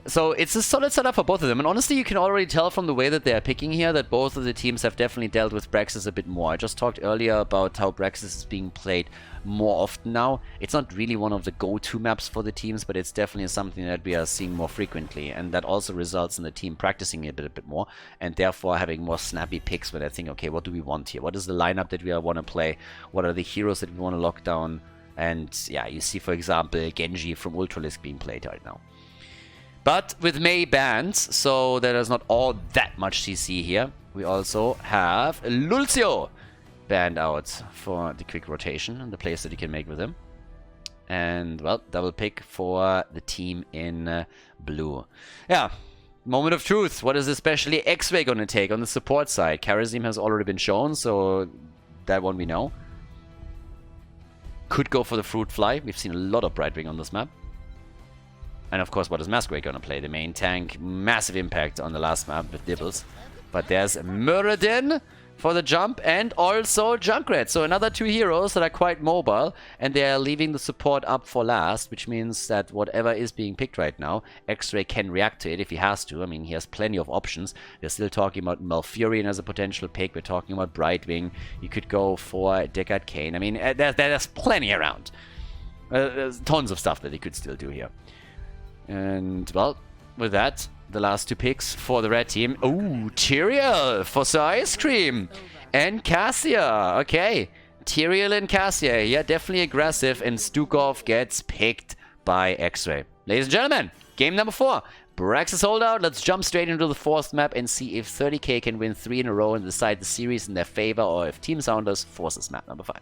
So it's a solid setup for both of them, and honestly you can already tell from the way that they're picking here that both of the teams have definitely dealt with Braxis a bit more. I just talked earlier about how Braxis is being played more often now. It's not really one of the go-to maps for the teams, but it's definitely something that we are seeing more frequently, and that also results in the team practicing it a bit more, and therefore having more snappy picks when they think, okay, what do we want here? What is the lineup that we want to play? What are the heroes that we want to lock down? And yeah, you see, for example, Genji from Ultralisk being played right now. But with Mei banned, so there is not all that much CC here. We also have Lulcio banned out for the quick rotation and the plays that you can make with him. And, well, double pick for the team in blue. Yeah, moment of truth. What is especially X-Ray going to take on the support side? Karazim has already been shown, so that one we know. Could go for the Fruit Fly. We've seen a lot of Brightwing on this map. And of course, what is Masquerade going to play? The main tank, massive impact on the last map with Dibbles. But there's Muradin for the jump and also Junkrat. So another two heroes that are quite mobile, and they are leaving the support up for last, which means that whatever is being picked right now, X-Ray can react to it if he has to. I mean, he has plenty of options. We're still talking about Malfurion as a potential pick. We're talking about Brightwing. You could go for Deckard Cain. I mean, there's plenty around. There's tons of stuff that he could still do here. And, well, with that, the last two picks for the red team. Ooh, Tyrael for Sir Ice Cream. And Cassia. Okay. Tyrael and Cassia. Yeah, definitely aggressive. And Stukov gets picked by X-Ray. Ladies and gentlemen, game number 4. Braxis holdout. Let's jump straight into the 4th map and see if 30k can win 3 in a row and decide the series in their favor, or if Team SoundLess forces map number 5.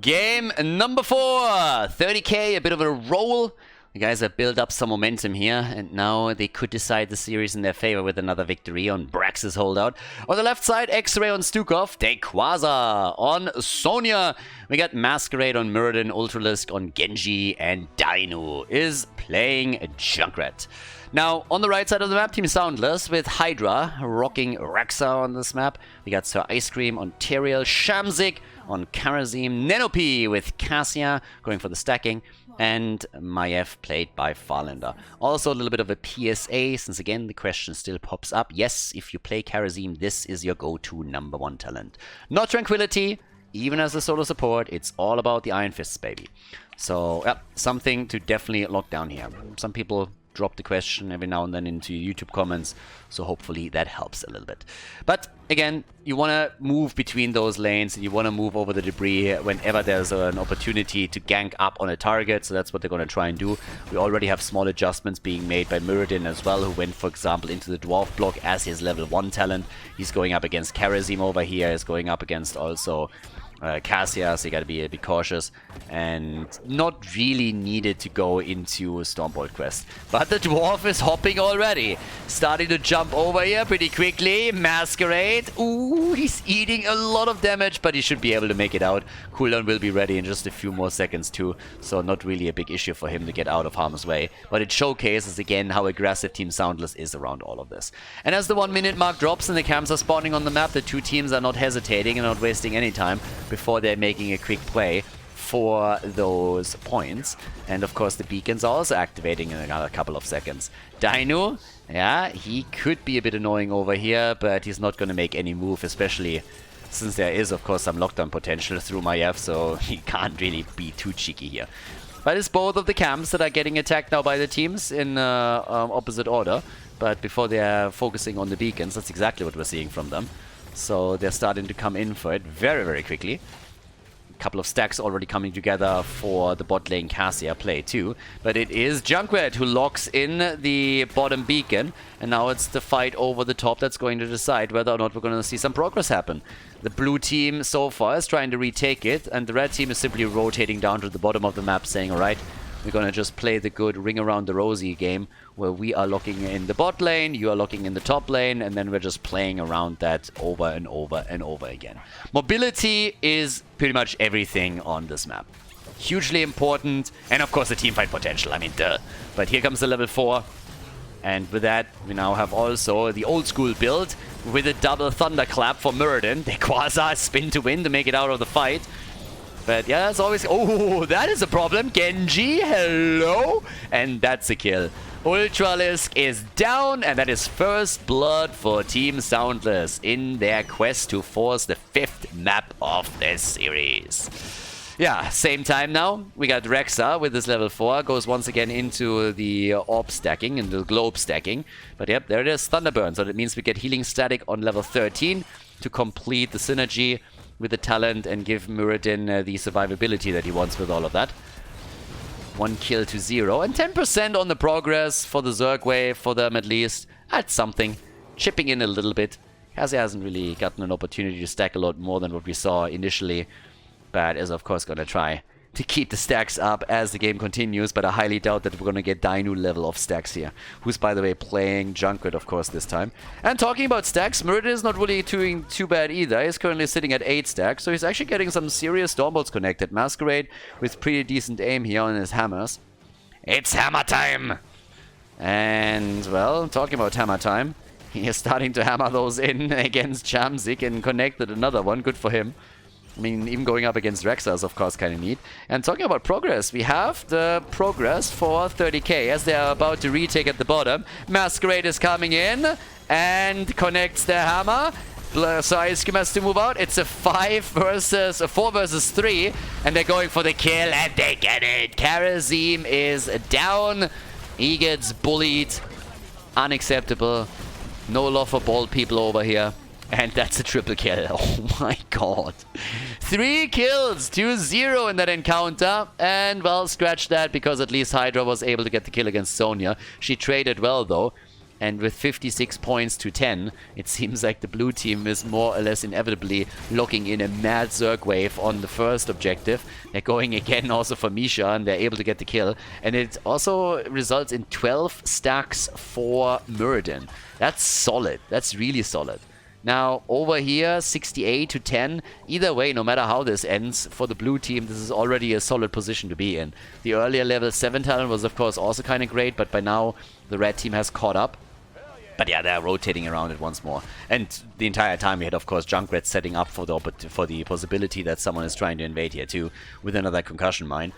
Game number 4. 30k, a bit of a roll. The guys have built up some momentum here, and now they could decide the series in their favor with another victory on Braxis holdout. On the left side, X-Ray on Stukov, Dequaza on Sonya. We got Masquerade on Muradin, Ultralisk on Genji, and Dino is playing Junkrat. Now, on the right side of the map, Team SoundLess with Hydra rocking Rexa on this map. We got Sir Ice Cream on Tyrael, Shamzik on Karazim, Nenopi with Cassia going for the stacking, and Maiev played by Farlander. Also a little bit of a PSA, since again the question still pops up. Yes, if you play Karazim, this is your go-to number 1 talent. Not Tranquility, even as a solo support, it's all about the Iron Fists, baby. So, yeah, something to definitely lock down here. Some people drop the question every now and then into YouTube comments, so hopefully that helps a little bit. But again, you want to move between those lanes, and you want to move over the debris whenever there's an opportunity to gank up on a target, so that's what they're going to try and do. We already have small adjustments being made by Muradin as well, who went, for example, into the Dwarf block as his level 1 talent. He's going up against Karazim over here, he's going up against also Cassia, so you gotta be a bit cautious, and not really needed to go into Stormbolt quest. But the Dwarf is hopping already, starting to jump over here pretty quickly. Masquerade, ooh, he's eating a lot of damage, but he should be able to make it out. Cooldown will be ready in just a few more seconds too, so not really a big issue for him to get out of harm's way. But it showcases again how aggressive Team SoundLess is around all of this. And as the 1 minute mark drops and the camps are spawning on the map, the two teams are not hesitating and not wasting any time before they're making a quick play for those points. And of course the beacons are also activating in another couple of seconds. Dino, yeah, he could be a bit annoying over here, but he's not going to make any move, especially since there is of course some lockdown potential through Maiev, so he can't really be too cheeky here. But it's both of the camps that are getting attacked now by the teams in opposite order. But before they're focusing on the beacons, that's exactly what we're seeing from them. So they're starting to come in for it very, very quickly. Couple of stacks already coming together for the bot lane Cassia play too, but it is Junkrat who locks in the bottom beacon, and now it's the fight over the top that's going to decide whether or not we're going to see some progress happen. The blue team so far is trying to retake it, and the red team is simply rotating down to the bottom of the map saying, alright, we're going to just play the good ring around the rosy game, where we are locking in the bot lane, you are locking in the top lane, and then we're just playing around that over and over and over again. Mobility is pretty much everything on this map. Hugely important, and of course the teamfight potential, I mean, duh. But here comes the level 4, and with that we now have also the old school build with a double thunderclap for Muradin. Dequaza spin to win to make it out of the fight. But yeah, as always... Oh, that is a problem. Genji, hello? And that's a kill. Ultralisk is down, and that is first blood for Team SoundLess in their quest to force the 5th map of this series. Yeah, same time now. We got Rexa with this level 4. Goes once again into the orb stacking, into the globe stacking. But yep, there it is, Thunderburn. So that means we get healing static on level 13 to complete the synergy with the talent and give Muradin the survivability that he wants with all of that. 1 kill to 0. And 10% on the progress for the Zerg wave, for them at least. That's something. Chipping in a little bit. Kazi hasn't really gotten an opportunity to stack a lot more than what we saw initially. But is of course going to try to keep the stacks up as the game continues, but I highly doubt that we're going to get Dainu level of stacks here. Who's, by the way, playing Junkrat, of course, this time. And talking about stacks, Muradin is not really doing too bad either. He's currently sitting at 8 stacks, so he's actually getting some serious Stormbolts connected. Masquerade with pretty decent aim here on his hammers. It's hammer time! And, well, talking about hammer time, he is starting to hammer those in against Chamzik and connected another one. Good for him. I mean, even going up against Rexa is, of course, kind of neat. And talking about progress, we have the progress for 30k as they are about to retake at the bottom. Masquerade is coming in and connects the hammer. So Ice Cream has to move out. It's a 4 versus 3, and they're going for the kill, and they get it. Karazim is down. He gets bullied. Unacceptable. No love for bald people over here. And that's a triple kill. Oh my god. 3 kills to 0 in that encounter. And, well, scratch that because at least Hydra was able to get the kill against Sonya. She traded well, though. And with 56 points to 10, it seems like the blue team is more or less inevitably locking in a mad Zerg wave on the first objective. They're going again also for Misha, and they're able to get the kill. And it also results in 12 stacks for Muradin. That's solid. That's really solid. Now, over here, 68 to 10. Either way, no matter how this ends, for the blue team, this is already a solid position to be in. The earlier level 7 talent was, of course, also kind of great, but by now, the red team has caught up. But yeah, they're rotating around it once more. And the entire time, we had, of course, Junkrat setting up for the possibility that someone is trying to invade here, too, with another concussion mine.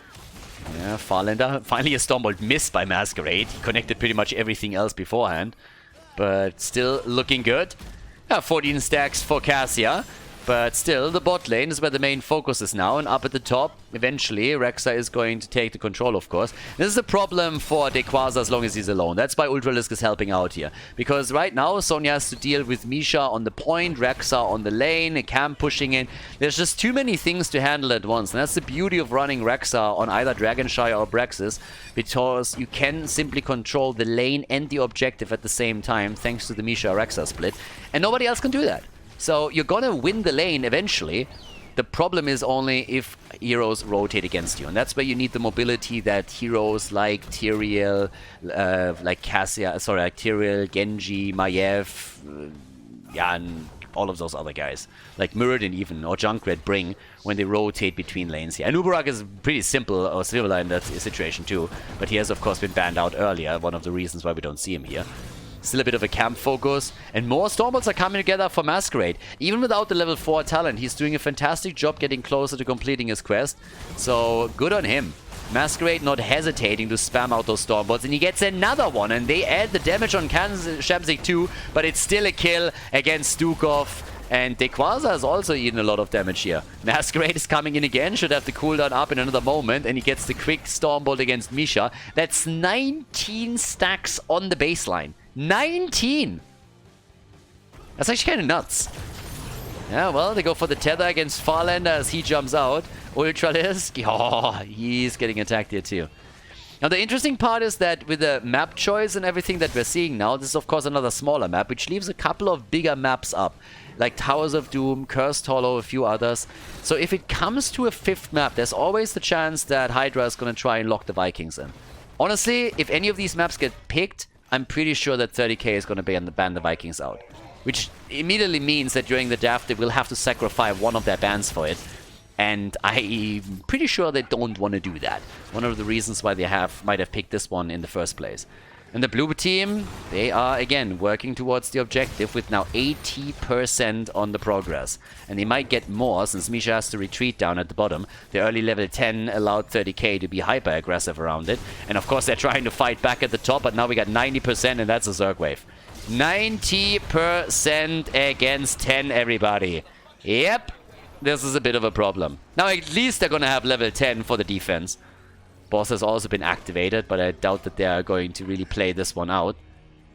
Yeah, Farlander. Finally, a Stormbolt missed by Masquerade. He connected pretty much everything else beforehand. But still looking good. 14 stacks for Cassia, but still the bot lane is where the main focus is now, and up at the top, eventually, Rexa is going to take the control, of course. This is a problem for Dequaza as long as he's alone. That's why Ultralisk is helping out here, because right now, Sonya has to deal with Misha on the point, Rexa on the lane, Cam pushing in. There's just too many things to handle at once, and that's the beauty of running Rexa on either Dragonshire or Brexis, because you can simply control the lane and the objective at the same time, thanks to the Misha-Rexa split, and nobody else can do that. So you're gonna win the lane eventually. The problem is only if heroes rotate against you. And that's where you need the mobility that heroes like Tyrael, like Tyrael, Genji, Maiev, and all of those other guys. Like Muradin even, or Junkrat bring when they rotate between lanes here. And Uberak is pretty simple or similar in that situation too. But he has, of course, been banned out earlier. One of the reasons why we don't see him here. Still a bit of a camp focus, and more Stormbolts are coming together for Masquerade. Even without the level 4 talent, he's doing a fantastic job getting closer to completing his quest. So, good on him. Masquerade not hesitating to spam out those Stormbolts, and he gets another one, and they add the damage on Shamzik too, but it's still a kill against Stukov. And Dequaza has also eaten a lot of damage here. Masquerade is coming in again, should have the cooldown up in another moment, and he gets the quick Stormbolt against Misha. That's 19 stacks on the baseline. 19! That's actually kind of nuts. Yeah, well, they go for the tether against Farlander as he jumps out. Ultralisk, oh, he's getting attacked here too. Now, the interesting part is that with the map choice and everything that we're seeing now, this is, of course, another smaller map, which leaves a couple of bigger maps up, like Towers of Doom, Cursed Hollow, a few others. So if it comes to a 5th map, there's always the chance that Hydra is going to try and lock the Vikings in. Honestly, if any of these maps get picked, I'm pretty sure that 30k is going to ban the Vikings out. Which immediately means that during the draft they will have to sacrifice one of their bans for it. And I'm pretty sure they don't want to do that. One of the reasons why they might have picked this one in the first place. And the blue team, they are, again, working towards the objective with now 80% on the progress. And they might get more since Misha has to retreat down at the bottom. The early level 10 allowed 30k to be hyper-aggressive around it. And of course, they're trying to fight back at the top, but now we got 90%, and that's a Zerg wave. 90% against 10, everybody. Yep, this is a bit of a problem. Now, at least they're going to have level 10 for the defense. Boss has also been activated, but I doubt that they are going to really play this one out.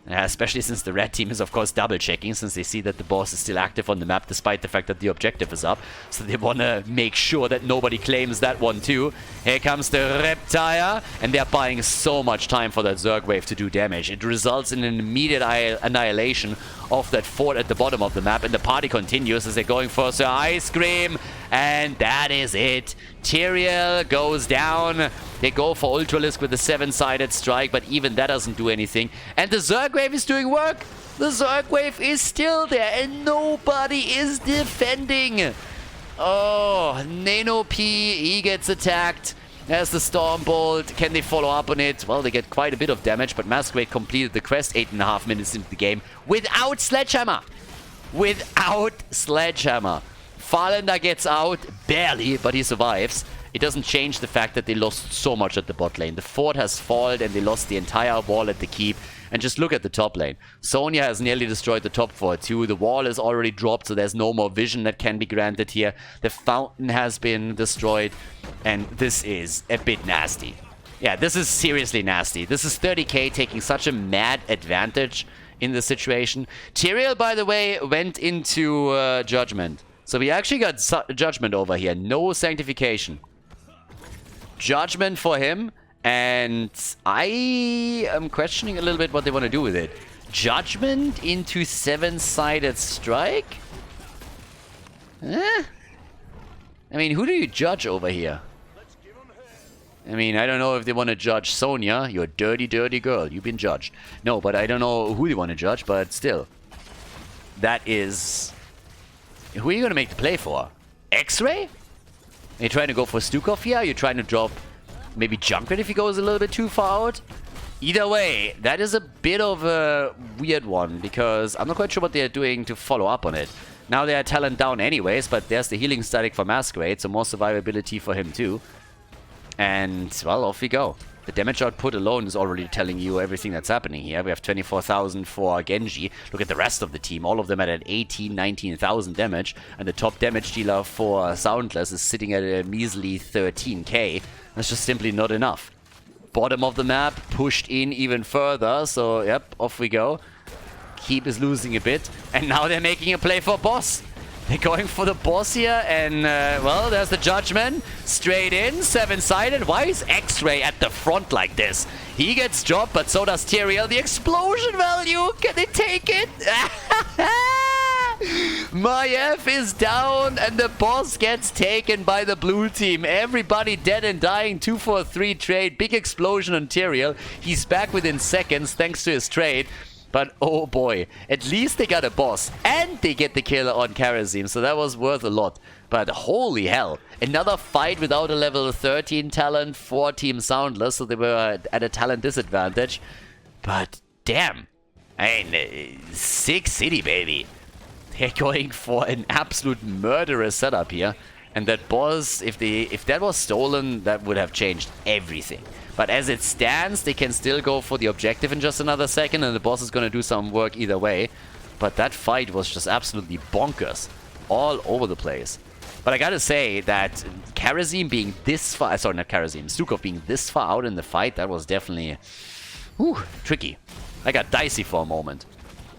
Especially since the red team is, of course, double-checking, since they see that the boss is still active on the map, despite the fact that the objective is up. So they want to make sure that nobody claims that one, too. Here comes the Reptile, and they're buying so much time for that Zerg wave to do damage. It results in an immediate annihilation of that fort at the bottom of the map, and the party continues as they're going for Sir Ice Cream, and that is it. Tyrael goes down. They go for Ultralisk with the 7-sided strike, but even that doesn't do anything. And the Zerg wave is doing work. The Zerg wave is still there, and nobody is defending. Oh, Nano P, he gets attacked. There's the Stormbolt. Can they follow up on it? Well, they get quite a bit of damage, but Masquerade completed the quest 8.5 minutes into the game without Sledgehammer. Without Sledgehammer. Farlander gets out, barely, but he survives. It doesn't change the fact that they lost so much at the bot lane. The fort has fallen and they lost the entire wall at the keep. And just look at the top lane. Sonya has nearly destroyed the top fort too. The wall is already dropped, so there's no more vision that can be granted here. The fountain has been destroyed. And this is a bit nasty. Yeah, this is seriously nasty. This is 30k taking such a mad advantage in the situation. Tyrael, by the way, went into Judgment. So we actually got Judgment over here. No Sanctification. Judgment for him. And I am questioning a little bit what they want to do with it. Judgment into 7-sided strike? I mean, who do you judge over here? I mean, I don't know if they want to judge Sonya. You're a dirty, dirty girl. You've been judged. No, but I don't know who they want to judge, but still. That is... Who are you going to make the play for? X-Ray? Are you trying to go for Stukov here? Are you trying to drop maybe Junkrat if he goes a little bit too far out? Either way, that is a bit of a weird one, because I'm not quite sure what they're doing to follow up on it. Now they are talent down anyways, but there's the healing static for Masquerade, so more survivability for him too. And, well, off we go. The damage output alone is already telling you everything that's happening here. We have 24,000 for Genji. Look at the rest of the team. All of them at 18, 19,000 damage. And the top damage dealer for SoundLess is sitting at a measly 13k. That's just simply not enough. Bottom of the map, pushed in even further. So, yep, off we go. Keep is losing a bit. And now they're making a play for boss. They're going for the boss here, and, well, there's the Judgment. Straight in, 7-sided. Why is X-Ray at the front like this? He gets dropped, but so does Tyrael. The explosion value, can they take it? Maiev is down, and the boss gets taken by the blue team. Everybody dead and dying, 2-4-3 trade. Big explosion on Tyrael. He's back within seconds, thanks to his trade. But, oh boy, at least they got a boss. And they get the kill on Karazim, so that was worth a lot. But holy hell, another fight without a level 13 talent for Team SoundLess, so they were at a talent disadvantage. But, damn. I mean, sick city, baby. They're going for an absolute murderous setup here. And that boss, if that was stolen, that would have changed everything. But as it stands, they can still go for the objective in just another second, and the boss is going to do some work either way. But that fight was just absolutely bonkers. All over the place. But I gotta say that Karazim being this far... Sorry, not Karazim. Stukov being this far out in the fight, that was definitely... tricky. I got dicey for a moment.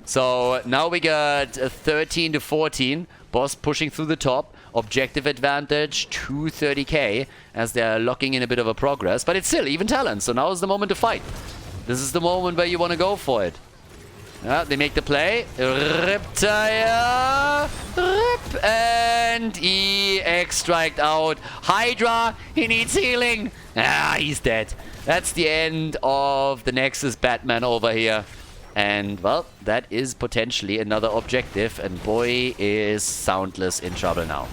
So now we got 13 to 14. Boss pushing through the top. Objective advantage, 230k, as they're locking in a bit of a progress. But it's still even talent, so now is the moment to fight. This is the moment where you want to go for it. They make the play. Reptile. Rip. And he X-striked out. Hydra, he needs healing. He's dead. That's the end of the Nexus Batman over here. And, well, that is potentially another objective. And boy, is SoundLess in trouble now.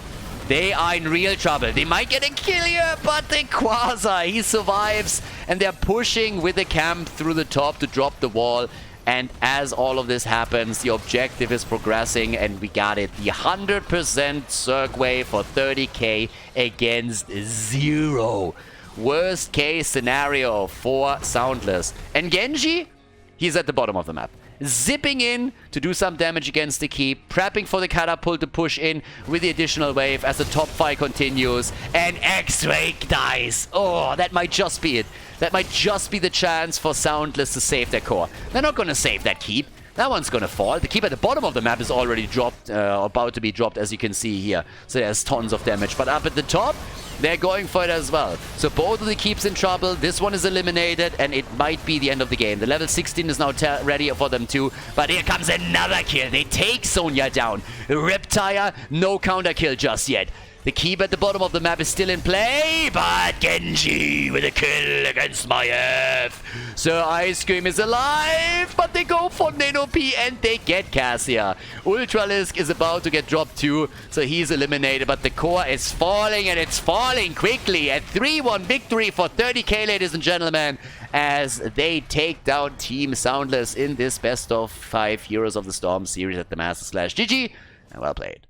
They are in real trouble. They might get a kill here, but the Quasar, he survives. And they're pushing with the camp through the top to drop the wall. And as all of this happens, the objective is progressing, and we got it. The 100% Cirque Wave for 30k against 0. Worst case scenario for SoundLess. And Genji, he's at the bottom of the map. Zipping in to do some damage against the keep, prepping for the catapult to push in with the additional wave as the top fight continues, and X-Ray dies. Oh, that might just be it. That might just be the chance for SoundLess to save their core. They're not going to save that keep. That one's going to fall. The keep at the bottom of the map is already dropped, about to be dropped, as you can see here. So there's tons of damage. But up at the top, they're going for it as well. So both of the keeps in trouble. This one is eliminated, and it might be the end of the game. The level 16 is now ready for them too. But here comes another kill. They take Sonya down. Riptire, no counter kill just yet. The keep at the bottom of the map is still in play, but Genji with a kill against Maiev. Sir Ice Cream is alive, but they go for Nano P and they get Cassia. Ultralisk is about to get dropped too, so he's eliminated, but the core is falling, and it's falling quickly. A 3-1 victory for 30k, ladies and gentlemen, as they take down Team SoundLess in this best of 5 Heroes of the Storm series at the Masters / GG, and well played.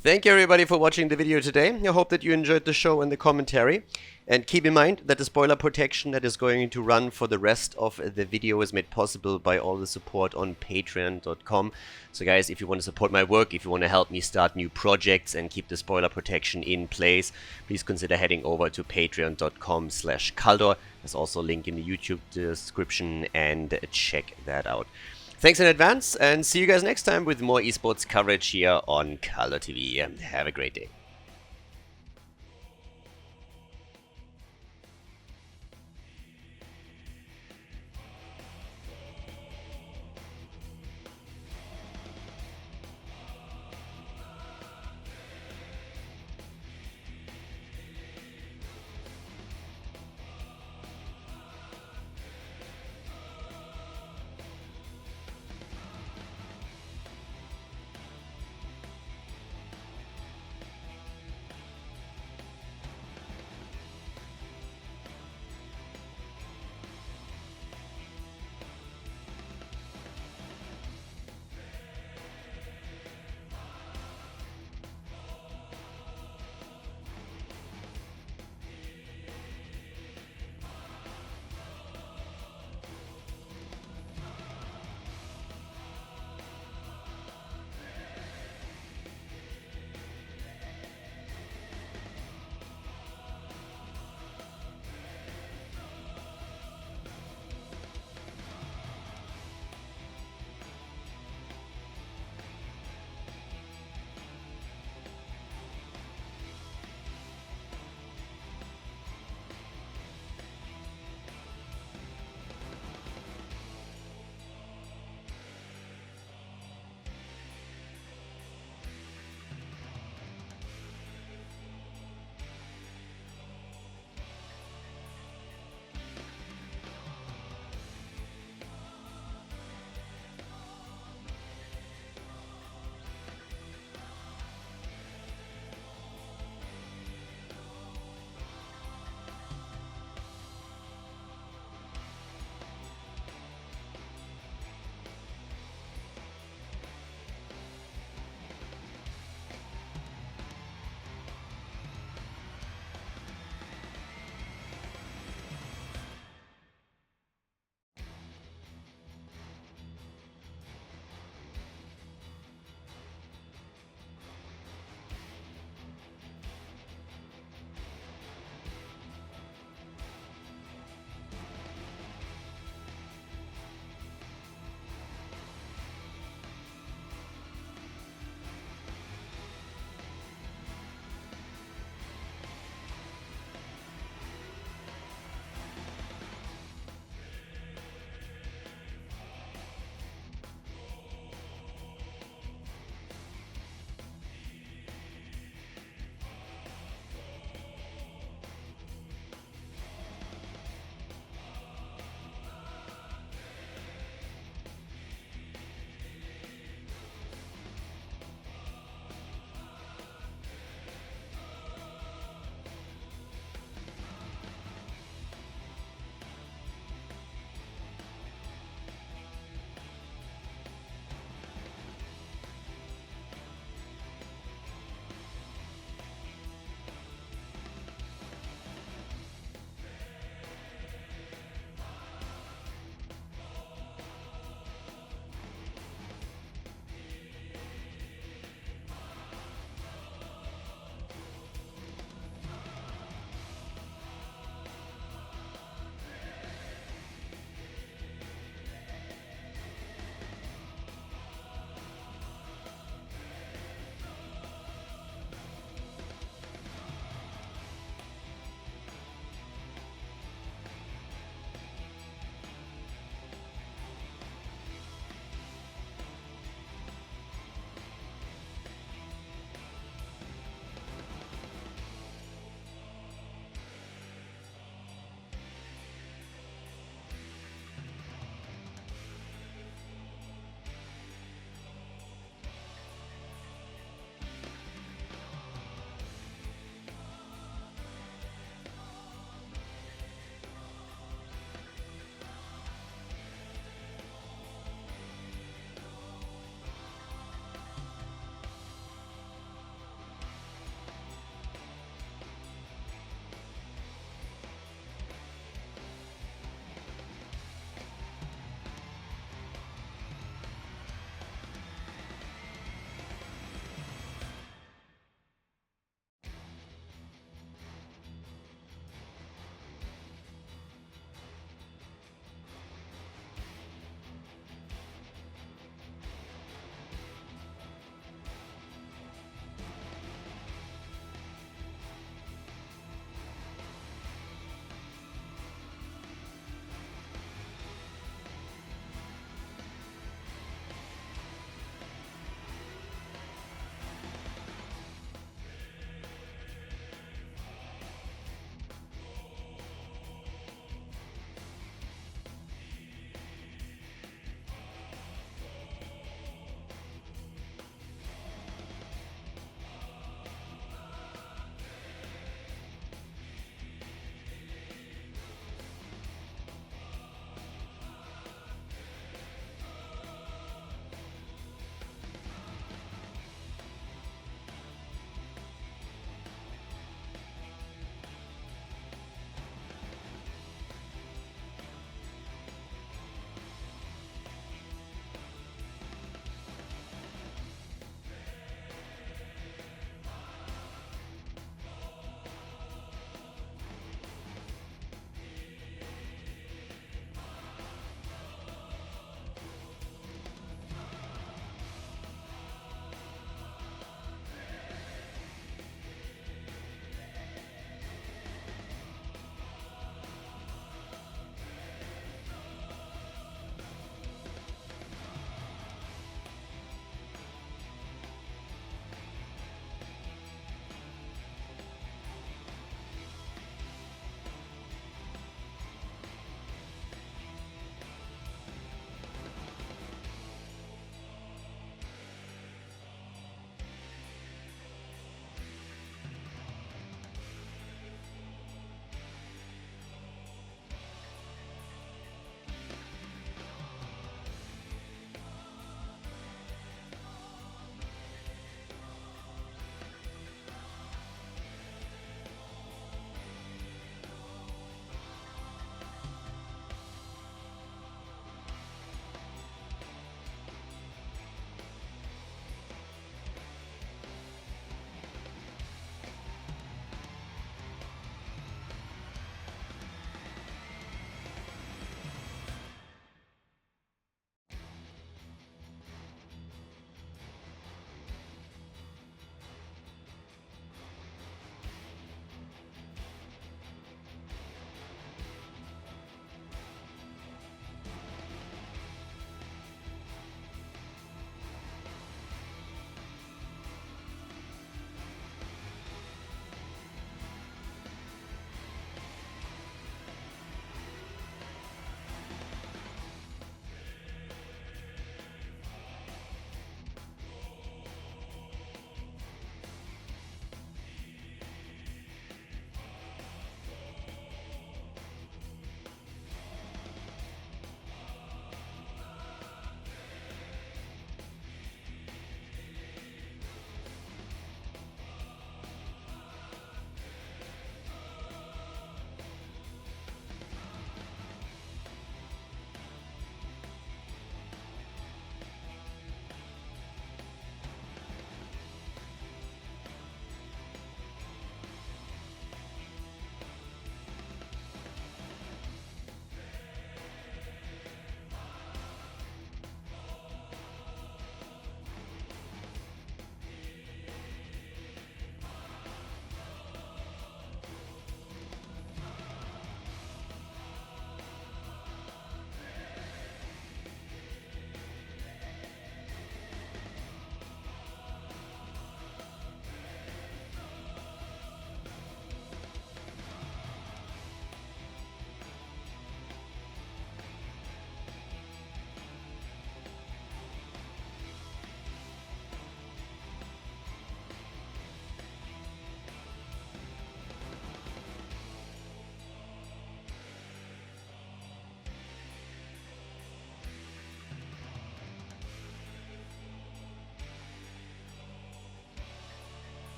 Thank you everybody for watching the video today. I hope that you enjoyed the show and the commentary. And keep in mind that the spoiler protection that is going to run for the rest of the video is made possible by all the support on patreon.com. So guys, if you want to support my work, if you want to help me start new projects and keep the spoiler protection in place, please consider heading over to patreon.com/Khaldor. There's also a link in the YouTube description, and check that out. Thanks in advance, and see you guys next time with more esports coverage here on Khaldor TV. Have a great day.